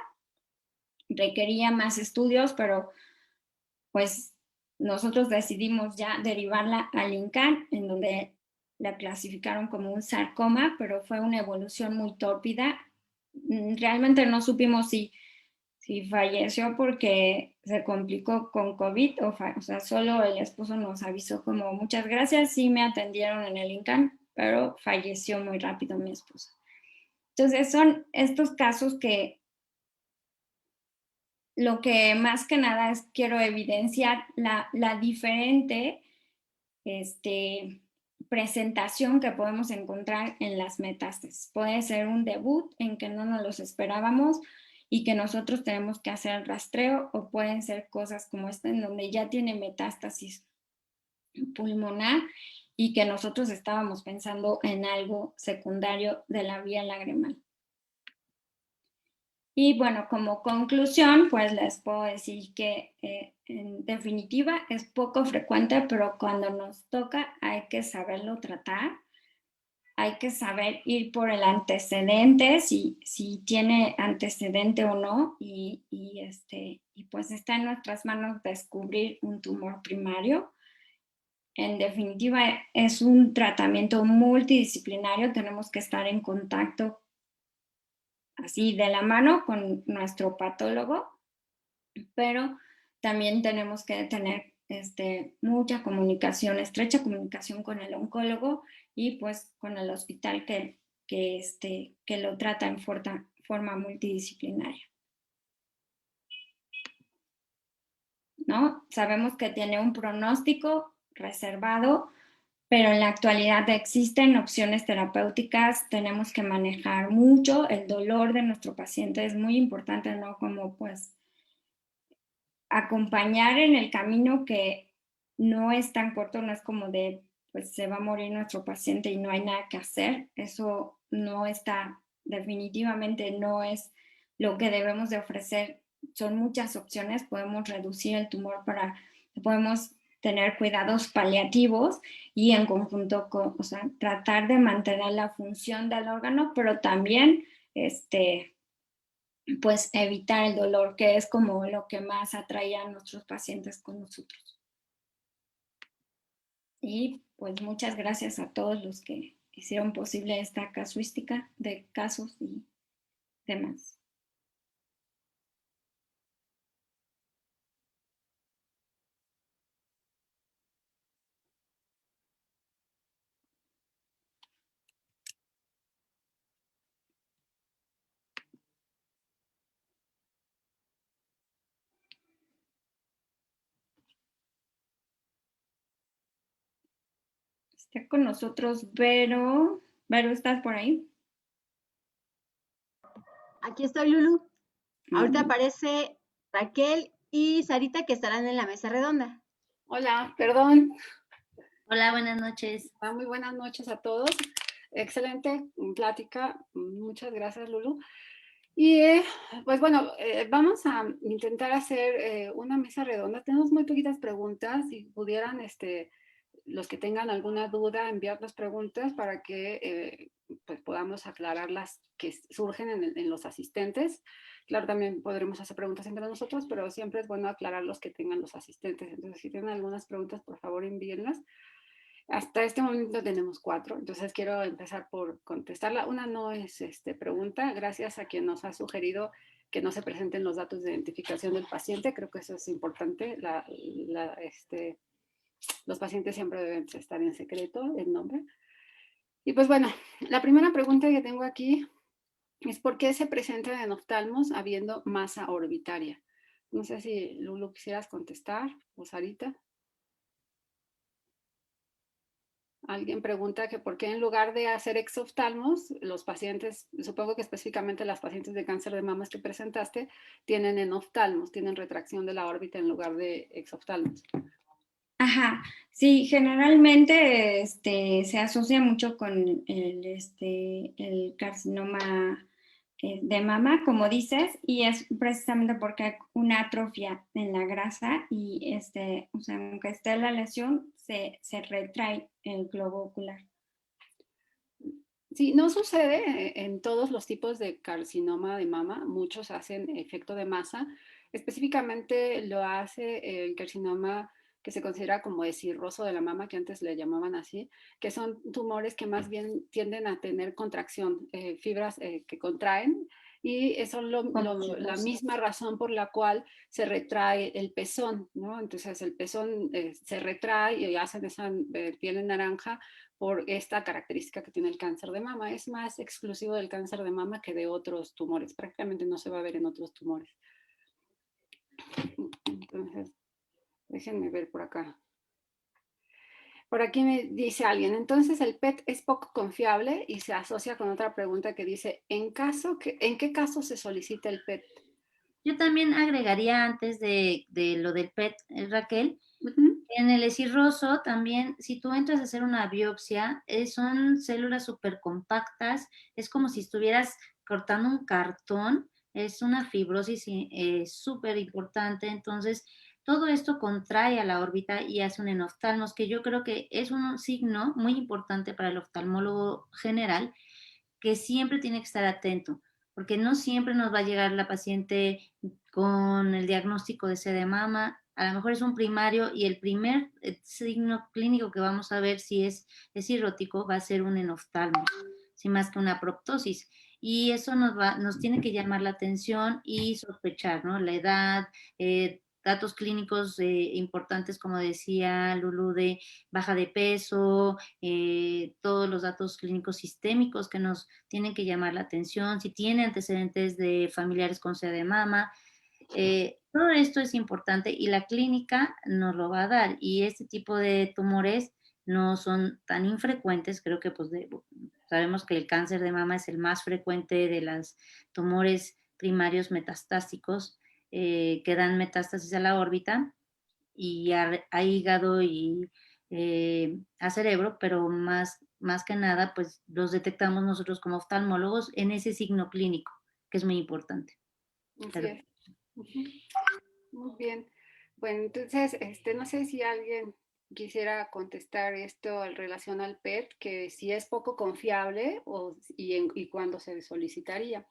requería más estudios, pero pues nosotros decidimos ya derivarla al INCAN, en donde la clasificaron como un sarcoma, pero fue una evolución muy tórpida. Realmente no supimos si falleció porque se complicó con COVID o sea, solo el esposo nos avisó como muchas gracias, sí me atendieron en el INCAN, pero falleció muy rápido mi esposa. Entonces son estos casos que lo que más que nada quiero evidenciar la diferente presentación que podemos encontrar en las metástasis. Puede ser un debut en que no nos los esperábamos y que nosotros tenemos que hacer el rastreo, o pueden ser cosas como esta en donde ya tiene metástasis pulmonar y que nosotros estábamos pensando en algo secundario de la vía lagrimal. Y bueno, como conclusión, pues les puedo decir que en definitiva es poco frecuente, pero cuando nos toca hay que saberlo tratar, hay que saber ir por el antecedente, si tiene antecedente o no, y pues está en nuestras manos descubrir un tumor primario. En definitiva, es un tratamiento multidisciplinario, tenemos que estar en contacto así de la mano con nuestro patólogo, pero también tenemos que tener mucha comunicación, estrecha comunicación con el oncólogo y pues con el hospital que lo trata en forma multidisciplinaria, ¿no? Sabemos que tiene un pronóstico reservado, pero en la actualidad existen opciones terapéuticas, tenemos que manejar mucho el dolor de nuestro paciente, es muy importante, ¿no? Como pues acompañar en el camino que no es tan corto, no es como de, pues se va a morir nuestro paciente y no hay nada que hacer, eso no está, definitivamente no es lo que debemos de ofrecer, son muchas opciones, podemos reducir el tumor podemos tener cuidados paliativos y en conjunto con, o sea, tratar de mantener la función del órgano, pero también, pues evitar el dolor, que es como lo que más atrae a nuestros pacientes con nosotros. Y pues muchas gracias a todos los que hicieron posible esta casuística de casos y demás. Está con nosotros Vero. Vero, ¿estás por ahí? Aquí estoy, Lulu. Ahorita aparece Raquel y Sarita que estarán en la mesa redonda. Hola, perdón. Hola, buenas noches. Muy buenas noches a todos. Excelente plática. Muchas gracias, Lulu. Y pues bueno, vamos a intentar hacer una mesa redonda. Tenemos muy poquitas preguntas. Si pudieran, los que tengan alguna duda, enviar las preguntas para que pues podamos aclarar las que surgen en los asistentes. Claro, también podremos hacer preguntas entre nosotros, pero siempre es bueno aclarar los que tengan los asistentes. Entonces, si tienen algunas preguntas, por favor, envíenlas. Hasta este momento tenemos 4, entonces quiero empezar por contestarla. Una no es pregunta, gracias a quien nos ha sugerido que no se presenten los datos de identificación del paciente. Creo que eso es importante. Los pacientes siempre deben estar en secreto, el nombre. Y pues bueno, la primera pregunta que tengo aquí es ¿por qué se presenta en oftalmos habiendo masa orbitaria? No sé si Lulu quisieras contestar o Sarita. Alguien pregunta que por qué en lugar de hacer exoftalmos, los pacientes, supongo que específicamente las pacientes de cáncer de mamas que presentaste, tienen enoftalmos, tienen retracción de la órbita en lugar de exoftalmos. Ajá, sí, generalmente se asocia mucho con el carcinoma de mama, como dices, y es precisamente porque hay una atrofia en la grasa y o sea, aunque esté la lesión, se retrae el globo ocular. Sí, no sucede en todos los tipos de carcinoma de mama, muchos hacen efecto de masa, específicamente lo hace el carcinoma que se considera como de cirroso de la mama, que antes le llamaban así, que son tumores que más bien tienden a tener contracción, fibras que contraen, y son la misma razón por la cual se retrae el pezón, ¿no? Entonces el pezón se retrae y hacen esa piel naranja por esta característica que tiene el cáncer de mama. Es más exclusivo del cáncer de mama que de otros tumores. Prácticamente no se va a ver en otros tumores. Entonces, déjenme ver por acá. Por aquí me dice alguien, entonces el PET es poco confiable y se asocia con otra pregunta que dice, ¿en qué caso se solicita el PET? Yo también agregaría antes de lo del PET, Raquel, en el cirroso también, si tú entras a hacer una biopsia, son células súper compactas, es como si estuvieras cortando un cartón, es una fibrosis súper importante, entonces todo esto contrae a la órbita y hace un enoftalmos, que yo creo que es un signo muy importante para el oftalmólogo general, que siempre tiene que estar atento, porque no siempre nos va a llegar la paciente con el diagnóstico de sed de mama, a lo mejor es un primario y el primer signo clínico que vamos a ver si es cirrótico va a ser un enoftalmo, sin más que una proptosis. Y eso nos tiene que llamar la atención y sospechar, ¿no? La edad, datos clínicos importantes, como decía Lulu, de baja de peso, todos los datos clínicos sistémicos que nos tienen que llamar la atención, si tiene antecedentes de familiares con sed de mama. Todo esto es importante y la clínica nos lo va a dar, y este tipo de tumores no son tan infrecuentes. Creo que pues sabemos que el cáncer de mama es el más frecuente de los tumores primarios metastásicos que dan metástasis a la órbita y a hígado y a cerebro, pero más que nada pues los detectamos nosotros como oftalmólogos en ese signo clínico, que es muy importante. Así es. Muy bien. Bueno, entonces, no sé si alguien quisiera contestar esto en relación al PET, que si es poco confiable y cuándo se solicitaría.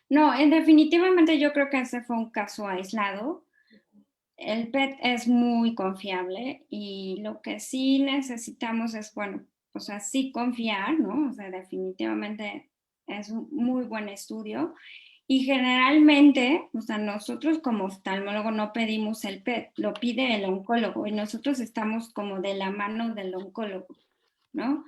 No, definitivamente yo creo que ese fue un caso aislado. El PET es muy confiable y lo que sí necesitamos es, bueno, o sea, sí confiar, ¿no? O sea, definitivamente es un muy buen estudio. Y generalmente, o sea, nosotros como oftalmólogo no pedimos el PET, lo pide el oncólogo y nosotros estamos como de la mano del oncólogo, ¿no?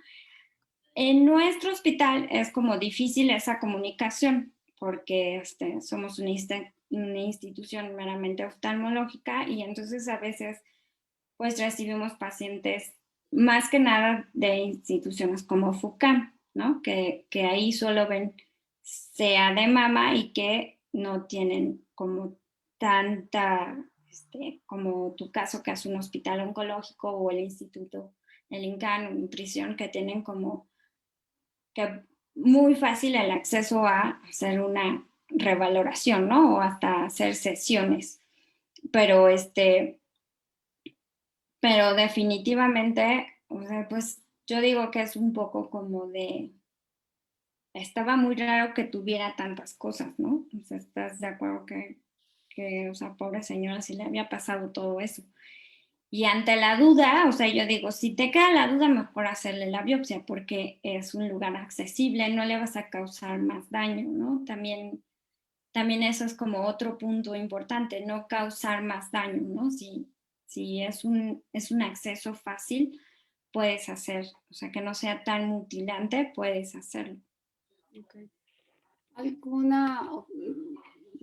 En nuestro hospital es como difícil esa comunicación porque somos una institución meramente oftalmológica y entonces a veces pues recibimos pacientes más que nada de instituciones como FUCAM, ¿no? Que ahí solo ven sea de mama y que no tienen como tanta, como tu caso que es un hospital oncológico o el instituto, el INCAN, nutrición, que tienen como que muy fácil el acceso a hacer una revaloración, ¿no? O hasta hacer sesiones. Pero pero definitivamente, o sea, pues yo digo que es un poco como estaba muy raro que tuviera tantas cosas, ¿no? O sea, ¿estás de acuerdo o sea, pobre señora, si le había pasado todo eso? Y ante la duda, o sea, yo digo, si te queda la duda, mejor hacerle la biopsia porque es un lugar accesible, no le vas a causar más daño, ¿no? También eso es como otro punto importante, no causar más daño, ¿no? Si es un acceso fácil, puedes hacer, o sea, que no sea tan mutilante, puedes hacerlo. Okay.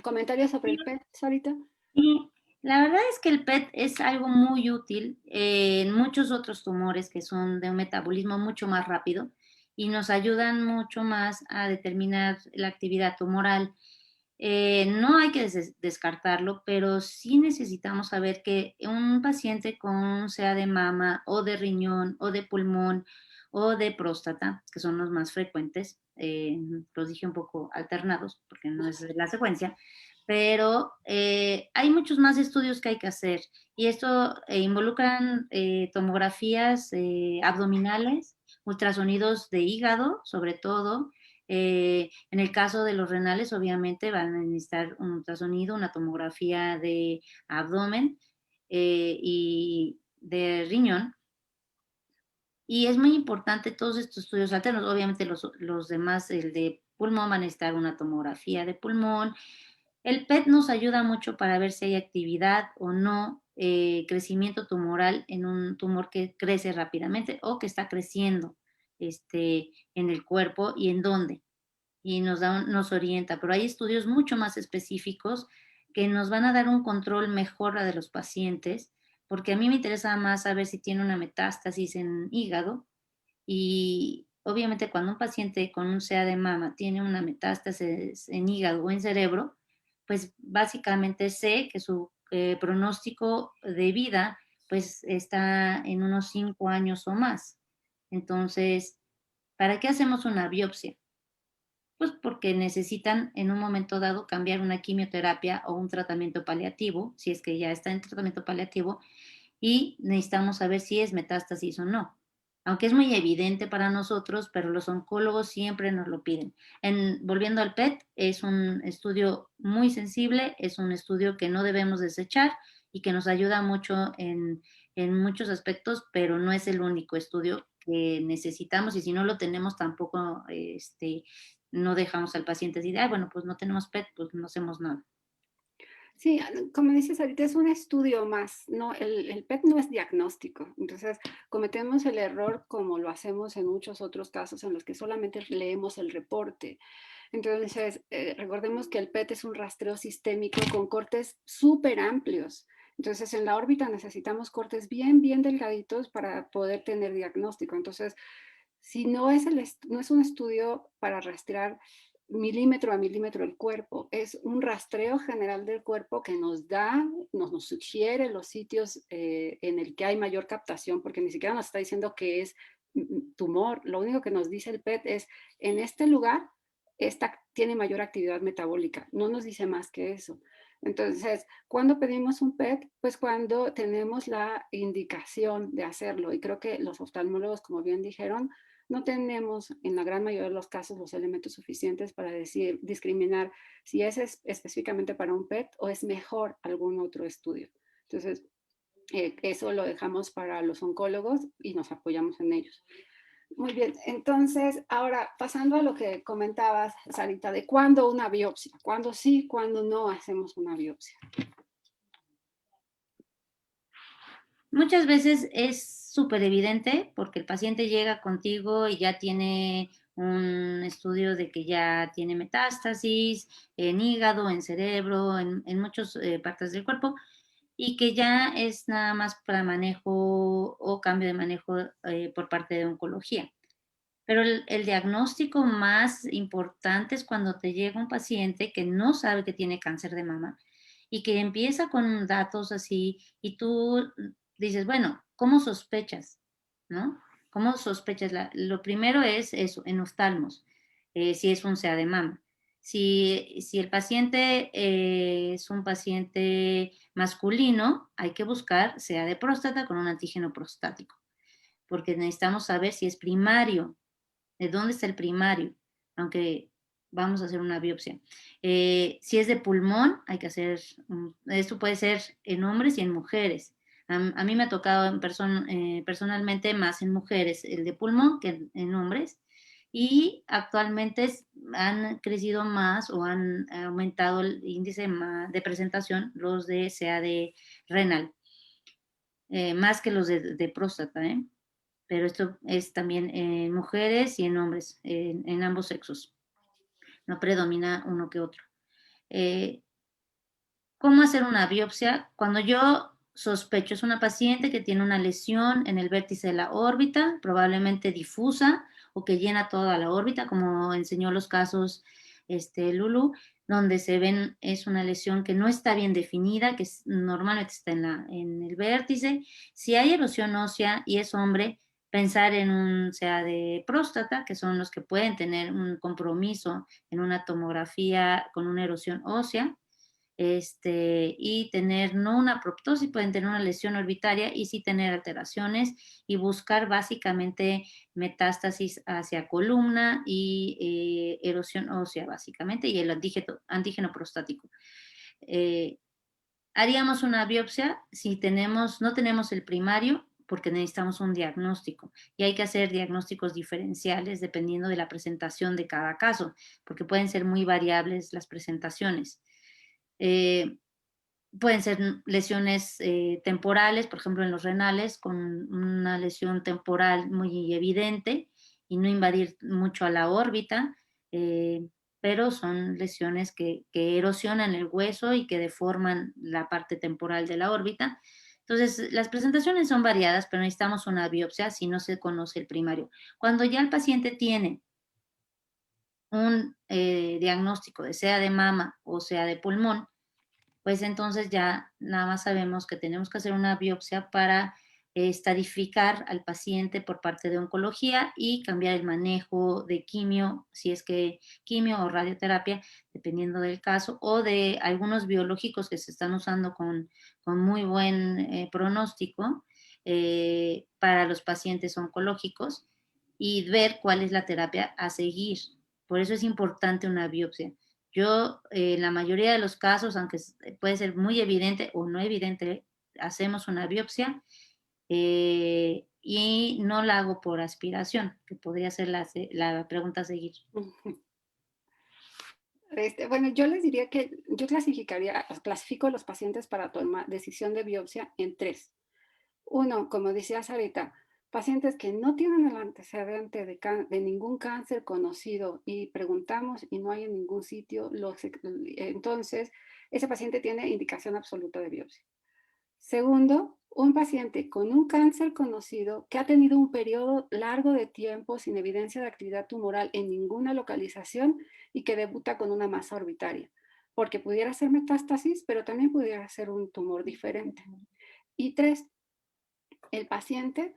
¿Comentario sobre el PET, Sarita? Y la verdad es que el PET es algo muy útil en muchos otros tumores que son de un metabolismo mucho más rápido y nos ayudan mucho más a determinar la actividad tumoral. No hay que descartarlo, pero sí necesitamos saber que un paciente con sea de mama o de riñón o de pulmón o de próstata, que son los más frecuentes, los dije un poco alternados porque no es la secuencia, pero hay muchos más estudios que hay que hacer y esto involucran tomografías abdominales, ultrasonidos de hígado sobre todo. En el caso de los renales, obviamente van a necesitar un ultrasonido, una tomografía de abdomen y de riñón. Y es muy importante todos estos estudios alternos. Obviamente los demás, el de pulmón, van a necesitar una tomografía de pulmón. El PET nos ayuda mucho para ver si hay actividad o no, crecimiento tumoral en un tumor que crece rápidamente o que está creciendo en el cuerpo y en dónde. Y nos orienta, pero hay estudios mucho más específicos que nos van a dar un control mejor de los pacientes, porque a mí me interesa más saber si tiene una metástasis en hígado y obviamente cuando un paciente con un CA de mama tiene una metástasis en hígado o en cerebro, pues básicamente sé que su pronóstico de vida pues está en unos 5 años o más. Entonces, ¿para qué hacemos una biopsia? Pues porque necesitan en un momento dado cambiar una quimioterapia o un tratamiento paliativo, si es que ya está en tratamiento paliativo, y necesitamos saber si es metástasis o no. Aunque es muy evidente para nosotros, pero los oncólogos siempre nos lo piden. Volviendo al PET, es un estudio muy sensible, es un estudio que no debemos desechar y que nos ayuda mucho en muchos aspectos, pero no es el único estudio que necesitamos y si no lo tenemos tampoco no dejamos al paciente así de, bueno, pues no tenemos PET, pues no hacemos nada. Sí, como dices ahorita, es un estudio más, ¿no? El PET no es diagnóstico, entonces cometemos el error como lo hacemos en muchos otros casos en los que solamente leemos el reporte. Entonces, recordemos que el PET es un rastreo sistémico con cortes súper amplios. Entonces, en la órbita necesitamos cortes bien, bien delgaditos para poder tener diagnóstico. Entonces, si no es, no es un estudio para rastrear milímetro a milímetro el cuerpo, es un rastreo general del cuerpo que nos sugiere los sitios en el que hay mayor captación, porque ni siquiera nos está diciendo que es tumor. Lo único que nos dice el PET es, en este lugar, esta tiene mayor actividad metabólica. No nos dice más que eso. Entonces, ¿cuándo pedimos un PET? Pues cuando tenemos la indicación de hacerlo. Y creo que los oftalmólogos, como bien dijeron, no tenemos en la gran mayoría de los casos los elementos suficientes para discriminar si es específicamente para un PET o es mejor algún otro estudio. Entonces, eso lo dejamos para los oncólogos y nos apoyamos en ellos. Muy bien, entonces ahora pasando a lo que comentabas, Sarita, de cuándo una biopsia, cuándo sí, cuándo no hacemos una biopsia. Muchas veces es súper evidente porque el paciente llega contigo y ya tiene un estudio de que ya tiene metástasis en hígado, en cerebro, en muchas partes del cuerpo, y que ya es nada más para manejo o cambio de manejo por parte de oncología. Pero el diagnóstico más importante es cuando te llega un paciente que no sabe que tiene cáncer de mama y que empieza con datos así y tú dices, bueno, ¿cómo sospechas? ¿No? ¿Cómo sospechas? Lo primero es eso, en oftalmos, si es un SEA de mama. Si el paciente es un paciente masculino, hay que buscar SEA de próstata con un antígeno prostático, porque necesitamos saber si es primario, de dónde está el primario, aunque vamos a hacer una biopsia. Si es de pulmón, hay que hacer, esto puede ser en hombres y en mujeres. A mí me ha tocado personalmente más en mujeres el de pulmón que en hombres, y actualmente han crecido más o han aumentado el índice de presentación los de SEA de renal, más que los de próstata, pero esto es también en mujeres y en hombres, en ambos sexos. No predomina uno que otro. ¿Cómo hacer una biopsia? Cuando yo sospecho, es una paciente que tiene una lesión en el vértice de la órbita, probablemente difusa o que llena toda la órbita, como enseñó los casos Lulu, donde se ven, es una lesión que no está bien definida, que normalmente está en el vértice. Si hay erosión ósea y es hombre, pensar en un SEA de próstata, que son los que pueden tener un compromiso en una tomografía con una erosión ósea, y tener no una proptosis, pueden tener una lesión orbitaria y sí tener alteraciones, y buscar básicamente metástasis hacia columna y erosión ósea básicamente, y el antígeno prostático. Haríamos una biopsia si no tenemos el primario, porque necesitamos un diagnóstico, y hay que hacer diagnósticos diferenciales dependiendo de la presentación de cada caso, porque pueden ser muy variables las presentaciones. Pueden ser lesiones temporales, por ejemplo en los renales, con una lesión temporal muy evidente y no invadir mucho a la órbita, pero son lesiones que erosionan el hueso y que deforman la parte temporal de la órbita. Entonces, las presentaciones son variadas, pero necesitamos una biopsia si no se conoce el primario. Cuando ya el paciente tiene un diagnóstico de SEA de mama o SEA de pulmón, pues entonces ya nada más sabemos que tenemos que hacer una biopsia para estadificar al paciente por parte de oncología y cambiar el manejo de quimio, si es que quimio o radioterapia, dependiendo del caso, o de algunos biológicos que se están usando con muy buen pronóstico para los pacientes oncológicos, y ver cuál es la terapia a seguir. Por eso es importante una biopsia. Yo, en la mayoría de los casos, aunque puede ser muy evidente o no evidente, hacemos una biopsia y no la hago por aspiración, que podría ser la pregunta a seguir. Bueno, yo les diría que yo clasifico a los pacientes para tomar decisión de biopsia en 3. Uno, como decía Sarita, pacientes que no tienen el antecedente de ningún cáncer conocido y preguntamos y no hay en ningún sitio, entonces ese paciente tiene indicación absoluta de biopsia. Segundo, un paciente con un cáncer conocido que ha tenido un periodo largo de tiempo sin evidencia de actividad tumoral en ninguna localización y que debuta con una masa orbitaria, porque pudiera ser metástasis, pero también pudiera ser un tumor diferente. Y 3, el paciente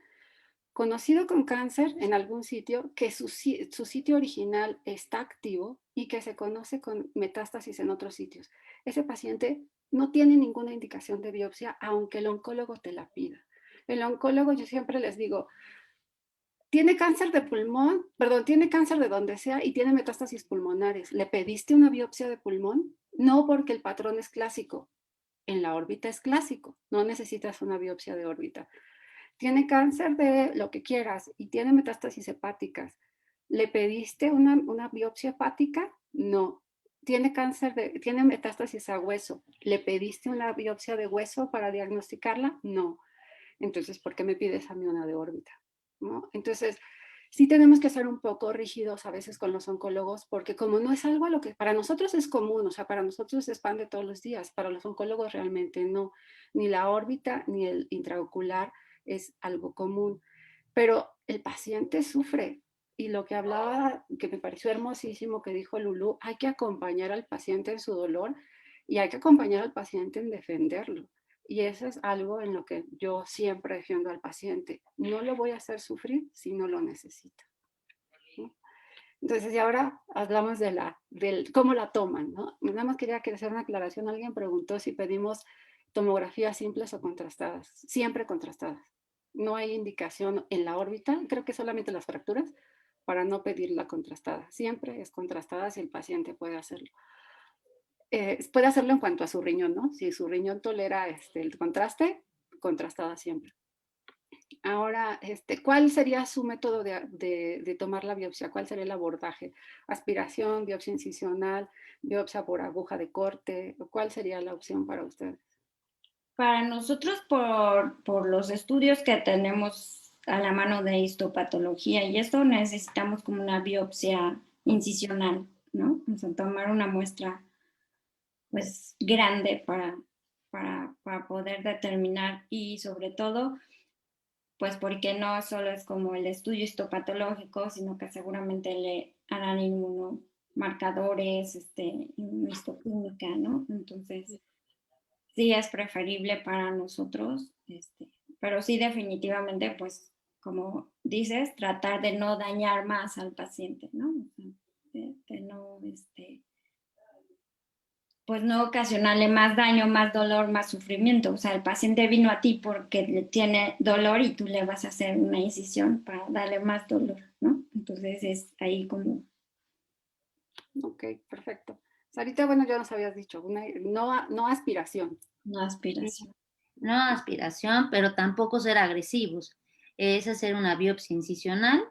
conocido con cáncer en algún sitio, que su sitio original está activo y que se conoce con metástasis en otros sitios. Ese paciente no tiene ninguna indicación de biopsia, aunque el oncólogo te la pida. El oncólogo, yo siempre les digo, tiene cáncer de pulmón, perdón, tiene cáncer de donde sea y tiene metástasis pulmonares. ¿Le pediste una biopsia de pulmón? No, porque el patrón es clásico. En la órbita es clásico, no necesitas una biopsia de órbita. Tiene cáncer de lo que quieras y tiene metástasis hepáticas. ¿Le pediste una biopsia hepática? No. Tiene tiene metástasis a hueso. ¿Le pediste una biopsia de hueso para diagnosticarla? No. Entonces, ¿por qué me pides a mí una de órbita? ¿No? Entonces, sí tenemos que ser un poco rígidos a veces con los oncólogos, porque como no es algo a lo que para nosotros es común, o sea, para nosotros se expande todos los días, para los oncólogos realmente no, ni la órbita ni el intraocular es algo común, pero el paciente sufre. Y lo que hablaba, que me pareció hermosísimo que dijo Lulú, hay que acompañar al paciente en su dolor y hay que acompañar al paciente en defenderlo. Y eso es algo en lo que yo siempre defiendo al paciente. No lo voy a hacer sufrir si no lo necesita. ¿Sí? Entonces, y ahora hablamos de cómo la toman, ¿no? Nada más quería hacer una aclaración. Alguien preguntó si pedimos tomografías simples o contrastadas. Siempre contrastadas. No hay indicación en la órbita, creo que solamente las fracturas, para no pedir la contrastada. Siempre es contrastada si el paciente puede hacerlo. Puede hacerlo en cuanto a su riñón, ¿no? Si su riñón tolera el contraste, contrastada siempre. Ahora, ¿cuál sería su método de tomar la biopsia? ¿Cuál sería el abordaje? ¿Aspiración, biopsia incisional, biopsia por aguja de corte? ¿Cuál sería la opción para ustedes? Para nosotros, por los estudios que tenemos a la mano de histopatología y esto, necesitamos como una biopsia incisional, ¿no? O sea, tomar una muestra pues grande para poder determinar y sobre todo pues porque no solo es como el estudio histopatológico, sino que seguramente le harán inmunomarcadores, inmunohistoquímica, ¿no? Entonces, sí es preferible para nosotros, pero sí definitivamente, pues, como dices, tratar de no dañar más al paciente, ¿no? O sea, de no, pues no ocasionarle más daño, más dolor, más sufrimiento. O sea, el paciente vino a ti porque tiene dolor y tú le vas a hacer una incisión para darle más dolor, ¿no? Entonces es ahí como... Ok, perfecto. Sarita, bueno, ya nos habías dicho, no aspiración. No aspiración. No aspiración, pero tampoco ser agresivos. Es hacer una biopsia incisional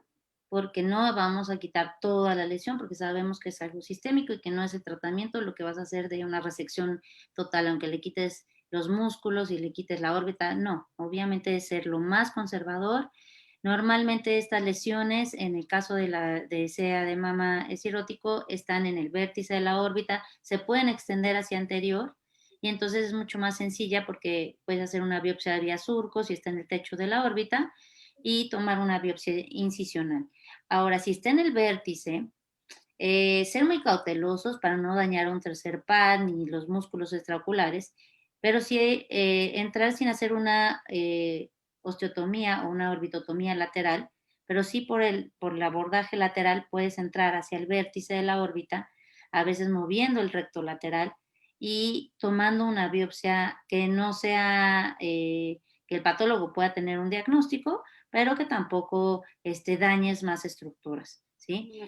porque no vamos a quitar toda la lesión porque sabemos que es algo sistémico y que no es el tratamiento lo que vas a hacer de una resección total, aunque le quites los músculos y le quites la órbita, no, obviamente es ser lo más conservador. Normalmente estas lesiones, en el caso de SEA de mama cirótico, están en el vértice de la órbita, se pueden extender hacia anterior y entonces es mucho más sencilla porque puedes hacer una biopsia vía surco si está en el techo de la órbita y tomar una biopsia incisional. Ahora, si está en el vértice, ser muy cautelosos para no dañar un tercer pad ni los músculos extraoculares, pero sí entrar sin hacer una osteotomía o una orbitotomía lateral, pero sí por el abordaje lateral puedes entrar hacia el vértice de la órbita, a veces moviendo el recto lateral y tomando una biopsia que no sea, que el patólogo pueda tener un diagnóstico, pero que tampoco dañes más estructuras, ¿sí?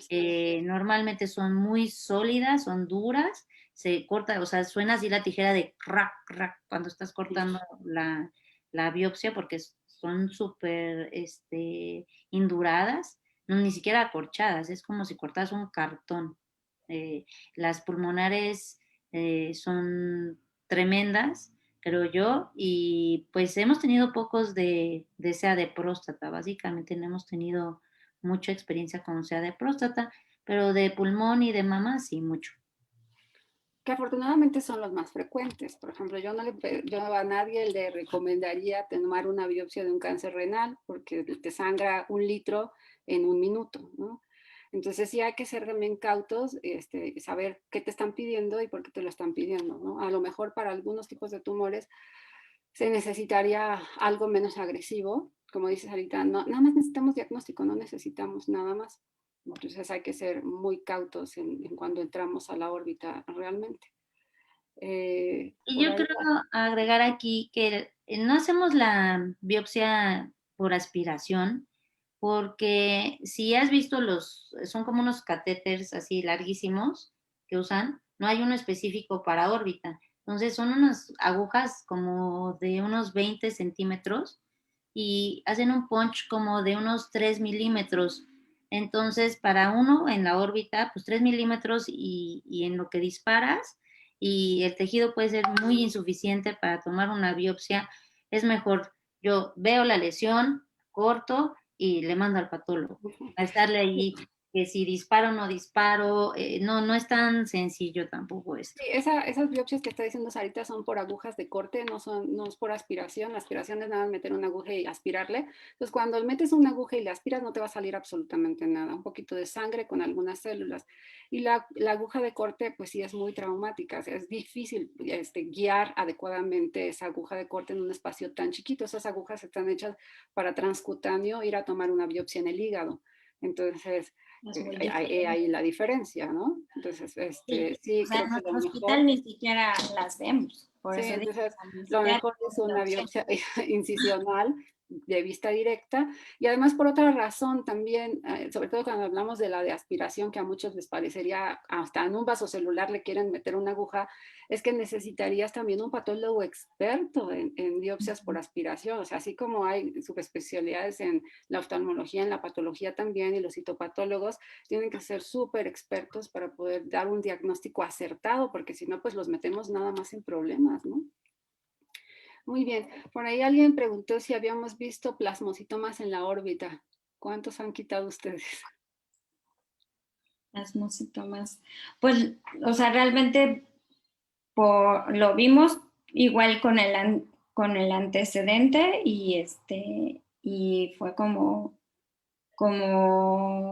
Normalmente son muy sólidas, son duras, se corta, o sea, suena así la tijera de crack, crack, cuando estás cortando la biopsia, porque son súper induradas, no, ni siquiera acorchadas, es como si cortas un cartón. Las pulmonares son tremendas, creo yo, y pues hemos tenido pocos de SEA de próstata, básicamente no hemos tenido mucha experiencia con SEA de próstata, pero de pulmón y de mama sí, mucho. Que afortunadamente son los más frecuentes. Por ejemplo, yo a nadie le recomendaría tomar una biopsia de un cáncer renal porque te sangra 1 litro en 1 minuto, ¿no? Entonces sí hay que ser también cautos, saber qué te están pidiendo y por qué te lo están pidiendo, ¿no? A lo mejor para algunos tipos de tumores se necesitaría algo menos agresivo, como dices ahorita, no, nada más necesitamos diagnóstico, no necesitamos nada más. Entonces hay que ser muy cautos en cuando entramos a la órbita realmente. Y yo quiero agregar aquí que no hacemos la biopsia por aspiración, porque si has visto son como unos catéteres así larguísimos que usan, no hay uno específico para órbita. Entonces son unas agujas como de unos 20 centímetros y hacen un punch como de unos 3 milímetros. Entonces, para uno en la órbita, pues 3 milímetros y en lo que disparas, y el tejido puede ser muy insuficiente para tomar una biopsia, es mejor, yo veo la lesión, corto y le mando al patólogo. A estarle ahí, que si disparo o no disparo, no es tan sencillo tampoco esto. Sí, esas biopsias que está diciendo Sarita son por agujas de corte, no es por aspiración. La aspiración es nada más meter una aguja y aspirarle. Entonces, cuando metes una aguja y le aspiras, no te va a salir absolutamente nada. Un poquito de sangre con algunas células. Y la aguja de corte, pues sí es muy traumática. O sea, es difícil guiar adecuadamente esa aguja de corte en un espacio tan chiquito. Esas agujas están hechas para transcutáneo ir a tomar una biopsia en el hígado. Entonces, ahí la diferencia, ¿no? Entonces, sí, o sea, creo en que nuestro lo hospital mejor, ni siquiera las vemos. Por sí, eso digo, entonces ni lo siquiera mejor es tenemos la una opción. biopsia incisional de vista directa y además por otra razón también, sobre todo cuando hablamos de la de aspiración, que a muchos les parecería, hasta en un vaso celular le quieren meter una aguja, es que necesitarías también un patólogo experto en biopsias por aspiración, o sea, así como hay subespecialidades en la oftalmología, en la patología también, y los citopatólogos tienen que ser súper expertos para poder dar un diagnóstico acertado, porque si no, pues los metemos nada más en problemas, ¿no? Muy bien. Por ahí alguien preguntó si habíamos visto plasmocitomas en la órbita. ¿Cuántos han quitado ustedes? Plasmocitomas. Pues, o sea, realmente lo vimos igual con el antecedente y fue como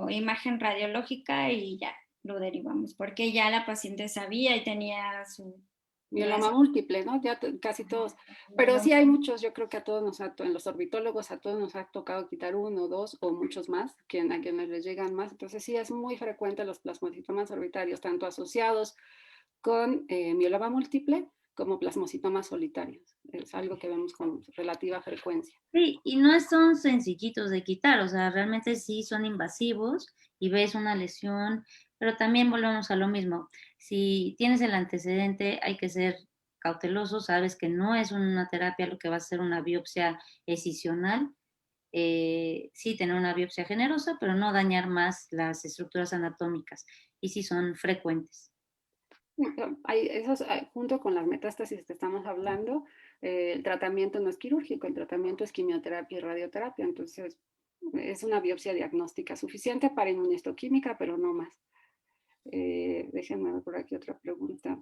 imagen radiológica y ya lo derivamos, porque ya la paciente sabía y tenía su... Mieloma múltiple, ¿no? Ya casi todos. Pero sí hay muchos, yo creo que a todos en los orbitólogos, a todos nos ha tocado quitar uno, dos o muchos más, a quienes les llegan más. Entonces sí es muy frecuente los plasmocitomas orbitarios, tanto asociados con mieloma múltiple como plasmocitomas solitarios. Es algo que vemos con relativa frecuencia. Sí, y no son sencillitos de quitar, o sea, realmente sí son invasivos y ves una lesión, pero también volvemos a lo mismo. Si tienes el antecedente, hay que ser cauteloso, sabes que no es una terapia lo que va a ser una biopsia excisional. Sí, tener una biopsia generosa, pero no dañar más las estructuras anatómicas, y sí son frecuentes. Junto con las metástasis que estamos hablando, el tratamiento no es quirúrgico, el tratamiento es quimioterapia y radioterapia, entonces es una biopsia diagnóstica suficiente para inmunohistoquímica, pero no más. Déjenme ver por aquí otra pregunta.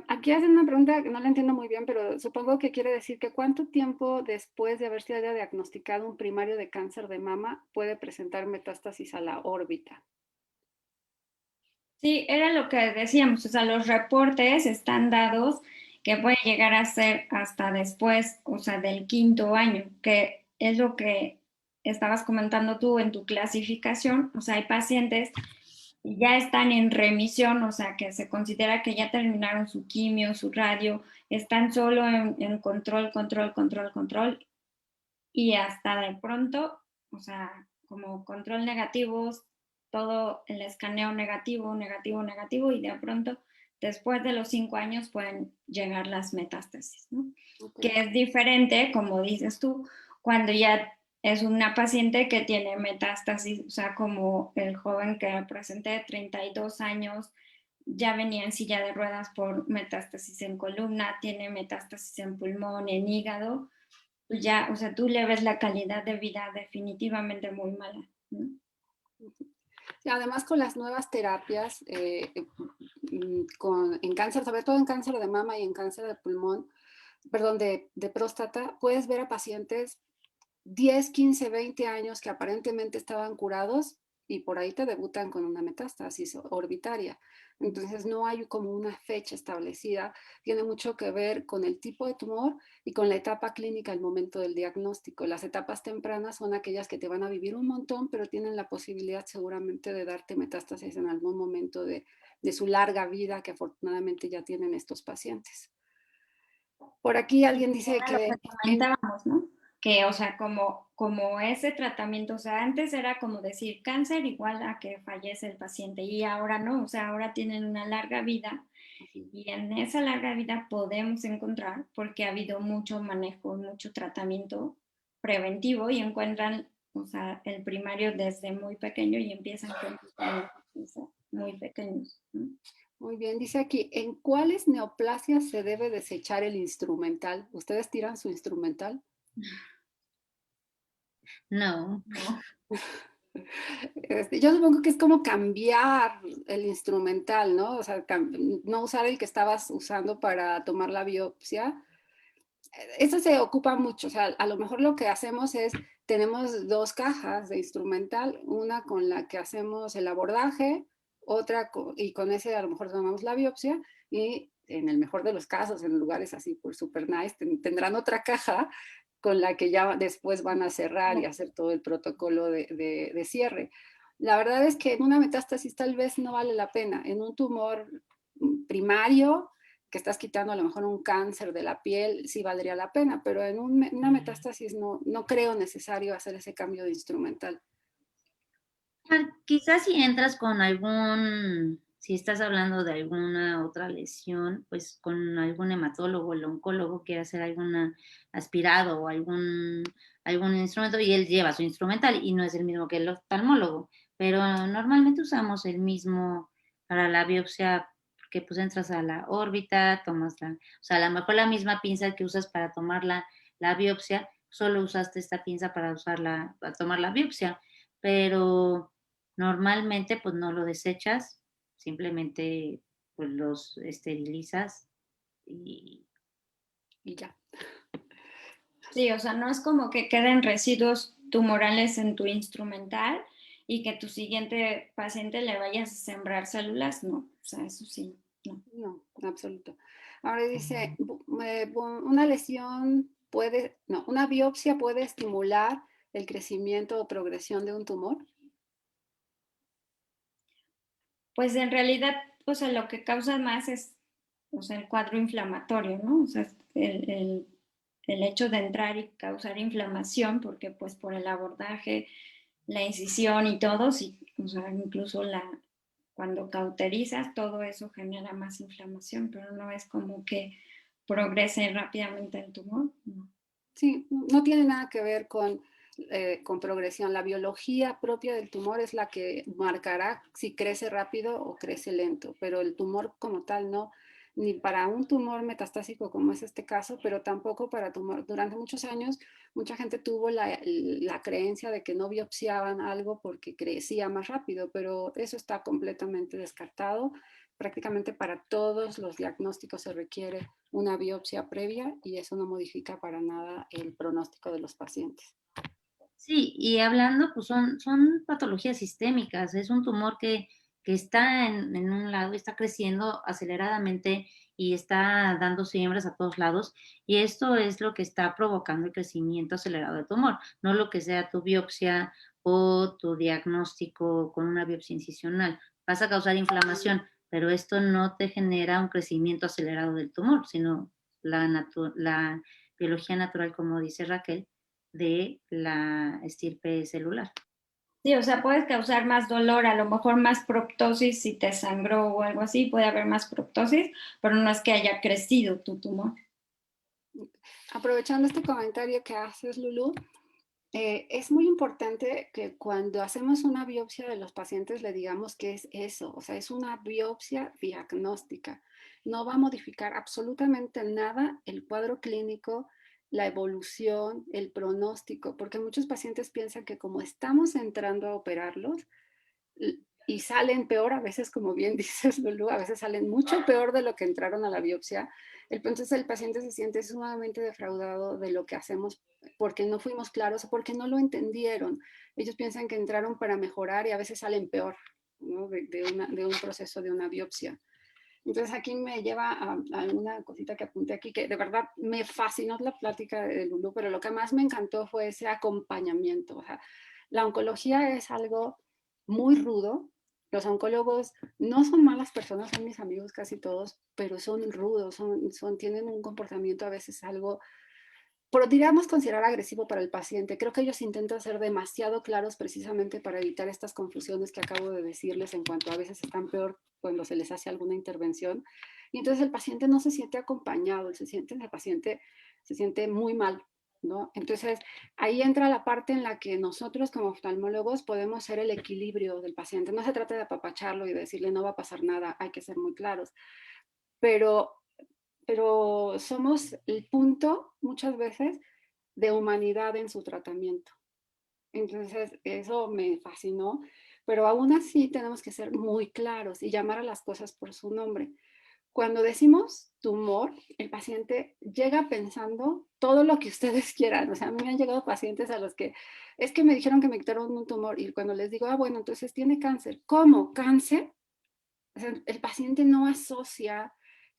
Aquí hacen una pregunta que no la entiendo muy bien, pero supongo que quiere decir que ¿cuánto tiempo después de haber sido diagnosticado un primario de cáncer de mama puede presentar metástasis a la órbita? Sí, era lo que decíamos, o sea, los reportes están dados que puede llegar a ser hasta después, o sea, del 5º año, que es lo que estabas comentando tú en tu clasificación, o sea, hay pacientes que ya están en remisión, o sea, que se considera que ya terminaron su quimio, su radio, están solo en control, y hasta de pronto, o sea, como control negativos, todo el escaneo negativo, y de pronto, después de los 5 años, pueden llegar las metástasis, ¿no? Okay. Que es diferente, como dices tú, cuando ya es una paciente que tiene metástasis, o sea, como el joven que presenté de 32 años, ya venía en silla de ruedas por metástasis en columna, tiene metástasis en pulmón, en hígado, ya, o sea, tú le ves la calidad de vida definitivamente muy mala, ¿no? Sí, además con las nuevas terapias en cáncer, sobre todo en cáncer de mama y en cáncer de pulmón, perdón, de próstata, puedes ver a pacientes 10, 15, 20 años que aparentemente estaban curados y por ahí te debutan con una metástasis orbitaria. Entonces no hay como una fecha establecida, tiene mucho que ver con el tipo de tumor y con la etapa clínica al momento del diagnóstico. Las etapas tempranas son aquellas que te van a vivir un montón, pero tienen la posibilidad seguramente de darte metástasis en algún momento de su larga vida que afortunadamente ya tienen estos pacientes. Por aquí alguien dice Lo que que... comentábamos, ¿no? Que, o sea, como ese tratamiento, o sea, antes era como decir cáncer igual a que fallece el paciente y ahora no, o sea, ahora tienen una larga vida y en esa larga vida podemos encontrar, porque ha habido mucho manejo, mucho tratamiento preventivo y encuentran, o sea, el primario desde muy pequeño y empiezan con tumores muy pequeños, ¿no? Muy bien, dice aquí, ¿en cuáles neoplasias se debe desechar el instrumental? ¿Ustedes tiran su instrumental? No. No. Yo supongo que es como cambiar el instrumental, ¿no? O sea, no usar el que estabas usando para tomar la biopsia. Eso se ocupa mucho, o sea, a lo mejor lo que hacemos es, tenemos dos cajas de instrumental, una con la que hacemos el abordaje, otra y con ese a lo mejor tomamos la biopsia y en el mejor de los casos, en lugares así por super nice, tendrán otra caja con la que ya después van a cerrar y hacer todo el protocolo de cierre. La verdad es que en una metástasis tal vez no vale la pena. En un tumor primario, que estás quitando a lo mejor un cáncer de la piel, sí valdría la pena, pero en una metástasis no creo necesario hacer ese cambio de instrumental. Quizás si entras con si estás hablando de alguna otra lesión, pues con algún hematólogo, el oncólogo quiere hacer alguna aspirado o algún instrumento y él lleva su instrumental y no es el mismo que el oftalmólogo, pero normalmente usamos el mismo para la biopsia porque pues entras a la órbita, o sea, a lo mejor la misma pinza que usas para tomar la biopsia, solo usaste esta pinza para para tomar la biopsia, pero normalmente pues no lo desechas, simplemente pues los esterilizas y ya. Sí, o sea, no es como que queden residuos tumorales en tu instrumental y que tu siguiente paciente le vayas a sembrar células, no, o sea, eso sí, no. No, en absoluto. Ahora dice, una lesión una biopsia puede estimular el crecimiento o progresión de un tumor. Pues en realidad, o sea, lo que causa más es, o sea, el cuadro inflamatorio, ¿no? O sea, el hecho de entrar y causar inflamación, porque pues por el abordaje, la incisión y todo, sí, o sea, incluso cuando cauterizas, todo eso genera más inflamación, pero no es como que progrese rápidamente el tumor, no. Sí, no tiene nada que ver con progresión. La biología propia del tumor es la que marcará si crece rápido o crece lento, pero el tumor como tal no, ni para un tumor metastásico como es este caso, pero tampoco para tumor. Durante muchos años, mucha gente tuvo la creencia de que no biopsiaban algo porque crecía más rápido, pero eso está completamente descartado. Prácticamente para todos los diagnósticos se requiere una biopsia previa y eso no modifica para nada el pronóstico de los pacientes. sí, y hablando, pues son patologías sistémicas, es un tumor que está en un lado, está creciendo aceleradamente y está dando siembras a todos lados, y esto es lo que está provocando el crecimiento acelerado del tumor, no lo que sea tu biopsia o tu diagnóstico con una biopsia incisional. Vas a causar inflamación, pero esto no te genera un crecimiento acelerado del tumor, sino la biología natural, como dice Raquel, de la estirpe celular. Sí, o sea, puedes causar más dolor, a lo mejor más proptosis si te sangró o algo así, puede haber más proptosis, pero no es que haya crecido tu tumor. Aprovechando este comentario que haces, Lulu, es muy importante que cuando hacemos una biopsia de los pacientes le digamos que es eso, o sea, es una biopsia diagnóstica. No va a modificar absolutamente nada el cuadro clínico, la evolución, el pronóstico, porque muchos pacientes piensan que como estamos entrando a operarlos y salen peor, a veces, como bien dices, Lulu, a veces salen mucho peor de lo que entraron a la biopsia. Entonces el paciente se siente sumamente defraudado de lo que hacemos porque no fuimos claros o porque no lo entendieron. Ellos piensan que entraron para mejorar y a veces salen peor, ¿no? de un proceso de una biopsia. Entonces aquí me lleva a una cosita que apunté aquí, que de verdad me fascinó la plática de Lulu, pero lo que más me encantó fue ese acompañamiento. O sea, la oncología es algo muy rudo. Los oncólogos no son malas personas, son mis amigos casi todos, pero son rudos, tienen un comportamiento a veces algo, podríamos considerar agresivo para el paciente. Creo que ellos intentan ser demasiado claros precisamente para evitar estas confusiones que acabo de decirles en cuanto a veces están peor cuando se les hace alguna intervención. Y entonces el paciente no se siente acompañado, el paciente se siente muy mal, ¿no? Entonces ahí entra la parte en la que nosotros como oftalmólogos podemos ser el equilibrio del paciente. No se trata de apapacharlo y decirle no va a pasar nada, hay que ser muy claros. Pero somos el punto muchas veces de humanidad en su tratamiento. Entonces, eso me fascinó, pero aún así tenemos que ser muy claros y llamar a las cosas por su nombre. Cuando decimos tumor, el paciente llega pensando todo lo que ustedes quieran. O sea, a mí me han llegado pacientes a los que es que me dijeron que me quitaron un tumor y cuando les digo, bueno, entonces tiene cáncer. ¿Cómo? ¿Cáncer? O sea, el paciente no asocia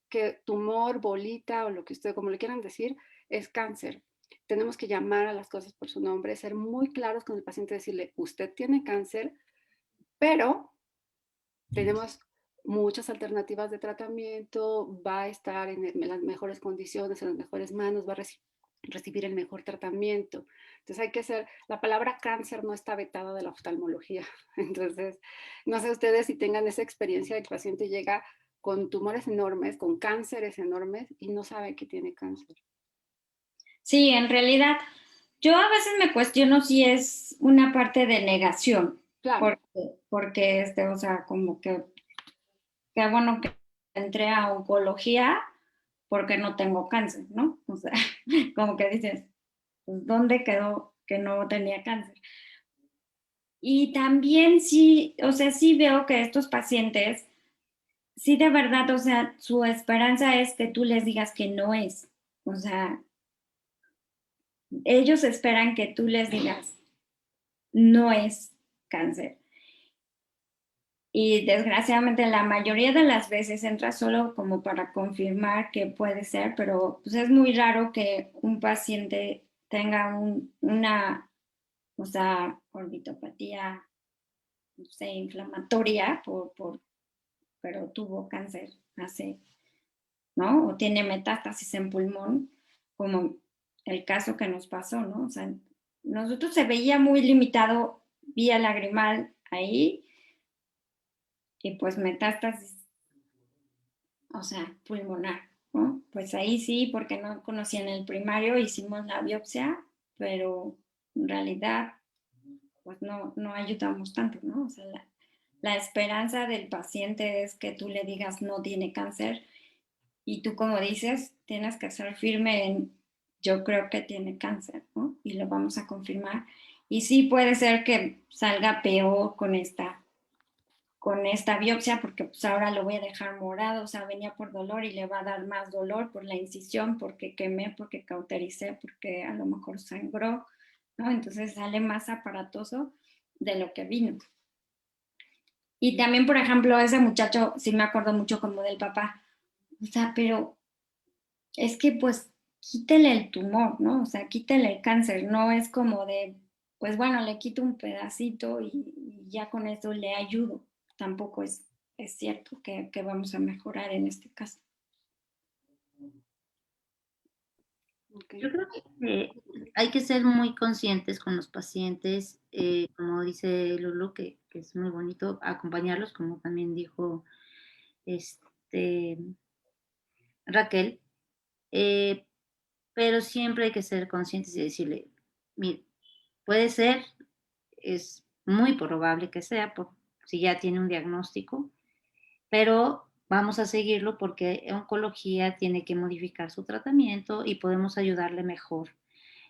que tumor, bolita o lo que ustedes, como le quieran decir, es cáncer. Tenemos que llamar a las cosas por su nombre, ser muy claros con el paciente, decirle, usted tiene cáncer, pero tenemos muchas alternativas de tratamiento, va a estar en las mejores condiciones, en las mejores manos, va a recibir el mejor tratamiento. Entonces hay que ser, la palabra cáncer no está vetada de la oftalmología. Entonces, no sé ustedes si tengan esa experiencia de que el paciente llega con tumores enormes, con cánceres enormes y no sabe que tiene cáncer. Sí, en realidad, yo a veces me cuestiono si es una parte de negación, Claro. porque o sea, como que bueno que entré a oncología porque no tengo cáncer, ¿no? O sea, como que dices, pues, ¿dónde quedó que no tenía cáncer? Y también sí, o sea, sí veo que estos pacientes, sí de verdad, o sea, su esperanza es que tú les digas que no es. O sea, ellos esperan que tú les digas, no es cáncer. Y desgraciadamente la mayoría de las veces entra solo como para confirmar que puede ser, pero pues es muy raro que un paciente tenga una, o sea, orbitopatía, no sé, inflamatoria, pero tuvo cáncer hace, ¿no? O tiene metástasis en pulmón, como el caso que nos pasó, ¿no? O sea, nosotros se veía muy limitado vía lagrimal ahí, y pues metástasis, o sea, pulmonar, ¿no? Pues ahí sí, porque no conocían el primario, hicimos la biopsia, pero en realidad, pues no ayudamos tanto, ¿no? O sea, la esperanza del paciente es que tú le digas no tiene cáncer y tú, como dices, tienes que ser firme en yo creo que tiene cáncer, ¿no? Y lo vamos a confirmar. Y sí puede ser que salga peor con esta biopsia, porque pues ahora lo voy a dejar morado, o sea, venía por dolor y le va a dar más dolor por la incisión, porque quemé, porque cautericé, porque a lo mejor sangró, ¿no? Entonces sale más aparatoso de lo que vino. Y también, por ejemplo, ese muchacho, sí me acuerdo mucho como del papá, o sea, pero es que pues quítele el tumor, ¿no? O sea, quítele el cáncer, no es como de, pues bueno, le quito un pedacito y ya con eso le ayudo. Tampoco es cierto que vamos a mejorar en este caso. Okay. Yo creo que hay que ser muy conscientes con los pacientes, como dice Lulu, que es muy bonito acompañarlos, como también dijo Raquel, pero siempre hay que ser conscientes y decirle, mire, puede ser, es muy probable que sea, si ya tiene un diagnóstico, pero vamos a seguirlo porque oncología tiene que modificar su tratamiento y podemos ayudarle mejor.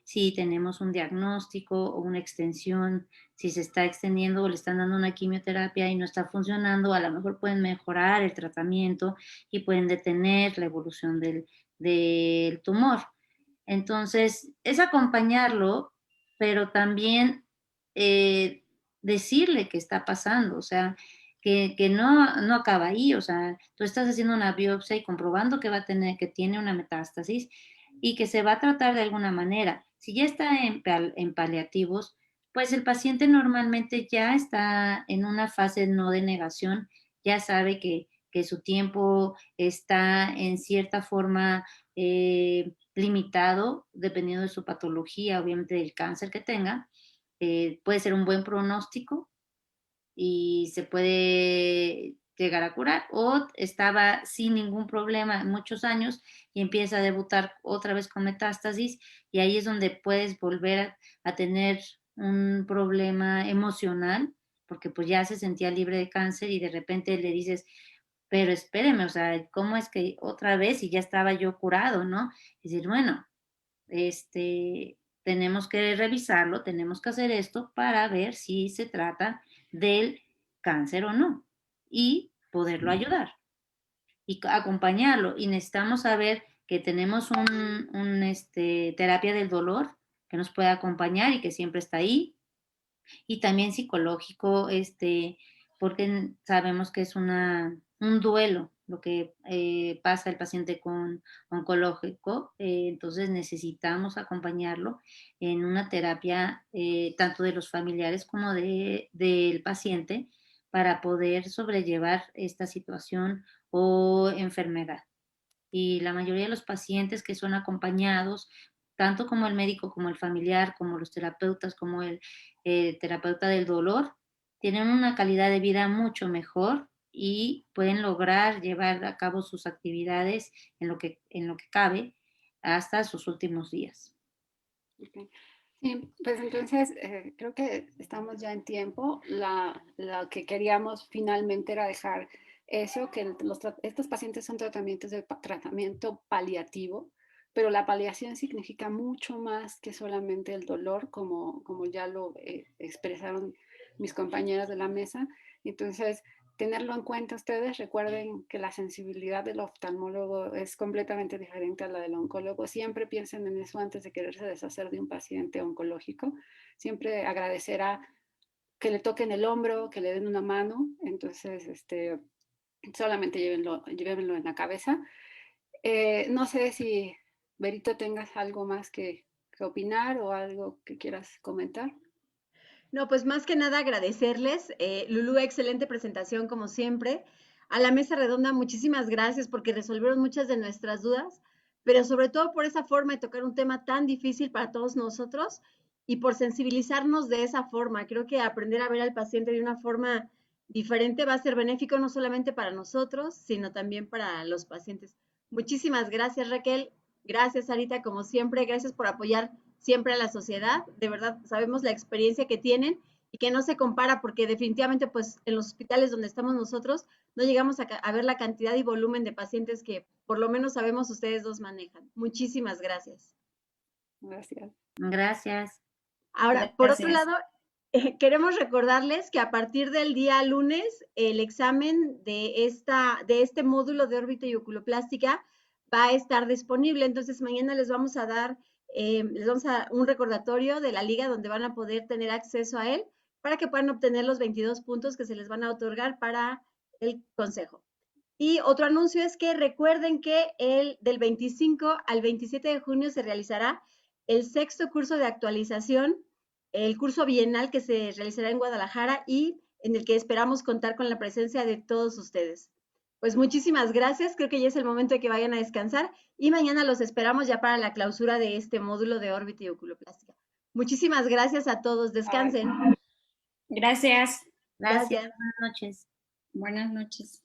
si tenemos un diagnóstico o una extensión, si se está extendiendo o le están dando una quimioterapia y no está funcionando, a lo mejor pueden mejorar el tratamiento y pueden detener la evolución del tumor. Entonces, es acompañarlo, pero también decirle qué está pasando, o sea, que no acaba ahí, o sea, tú estás haciendo una biopsia y comprobando que tiene una metástasis y que se va a tratar de alguna manera. Si ya está en paliativos, pues el paciente normalmente ya está en una fase no de negación, ya sabe que su tiempo está en cierta forma limitado, dependiendo de su patología, obviamente del cáncer que tenga. Puede ser un buen pronóstico y se puede llegar a curar, o estaba sin ningún problema muchos años y empieza a debutar otra vez con metástasis, y ahí es donde puedes volver a tener un problema emocional, porque pues ya se sentía libre de cáncer y de repente le dices, pero espéreme, o sea, ¿cómo es que otra vez y ya estaba yo curado, no? Es decir, bueno, tenemos que revisarlo, tenemos que hacer esto para ver si se trata del cáncer o no y poderlo ayudar y acompañarlo. Y necesitamos saber que tenemos un terapia del dolor que nos puede acompañar y que siempre está ahí, y también psicológico, porque sabemos que es un duelo lo que pasa el paciente con oncológico, entonces necesitamos acompañarlo en una terapia tanto de los familiares como del paciente para poder sobrellevar esta situación o enfermedad. Y la mayoría de los pacientes que son acompañados, tanto como el médico, como el familiar, como los terapeutas, como el terapeuta del dolor, tienen una calidad de vida mucho mejor y pueden lograr llevar a cabo sus actividades en lo que cabe hasta sus últimos días. Okay. Sí, pues entonces creo que estamos ya en tiempo. Lo que queríamos finalmente era dejar eso, que estos pacientes son tratamientos de tratamiento paliativo, pero la paliación significa mucho más que solamente el dolor, como ya lo expresaron mis compañeras de la mesa. Entonces, tenerlo en cuenta ustedes. Recuerden que la sensibilidad del oftalmólogo es completamente diferente a la del oncólogo. Siempre piensen en eso antes de quererse deshacer de un paciente oncológico. Siempre agradecerá que le toquen el hombro, que le den una mano. Entonces, solamente llévenlo en la cabeza. No sé si, Berito, tengas algo más que opinar o algo que quieras comentar. No, pues más que nada agradecerles. Lulú, excelente presentación como siempre. A la mesa redonda, muchísimas gracias porque resolvieron muchas de nuestras dudas, pero sobre todo por esa forma de tocar un tema tan difícil para todos nosotros y por sensibilizarnos de esa forma. Creo que aprender a ver al paciente de una forma diferente va a ser benéfico no solamente para nosotros, sino también para los pacientes. Muchísimas gracias, Raquel. Gracias, Sarita, como siempre. Gracias por apoyar siempre a la sociedad. De verdad, sabemos la experiencia que tienen y que no se compara porque definitivamente pues en los hospitales donde estamos nosotros no llegamos a ver la cantidad y volumen de pacientes que por lo menos sabemos ustedes dos manejan. Muchísimas gracias. Gracias. Gracias. Ahora, Gracias. por otro lado, queremos recordarles que a partir del día lunes el examen de este módulo de órbita y oculoplástica va a estar disponible. Entonces mañana les vamos a dar un recordatorio de la liga donde van a poder tener acceso a él para que puedan obtener los 22 puntos que se les van a otorgar para el consejo. Y otro anuncio es que recuerden que del 25 al 27 de junio se realizará el 6º curso de actualización, el curso bienal que se realizará en Guadalajara y en el que esperamos contar con la presencia de todos ustedes. Pues muchísimas gracias, creo que ya es el momento de que vayan a descansar y mañana los esperamos ya para la clausura de este módulo de órbita y oculoplástica. Muchísimas gracias a todos, descansen. Gracias. Gracias. Buenas noches. Buenas noches.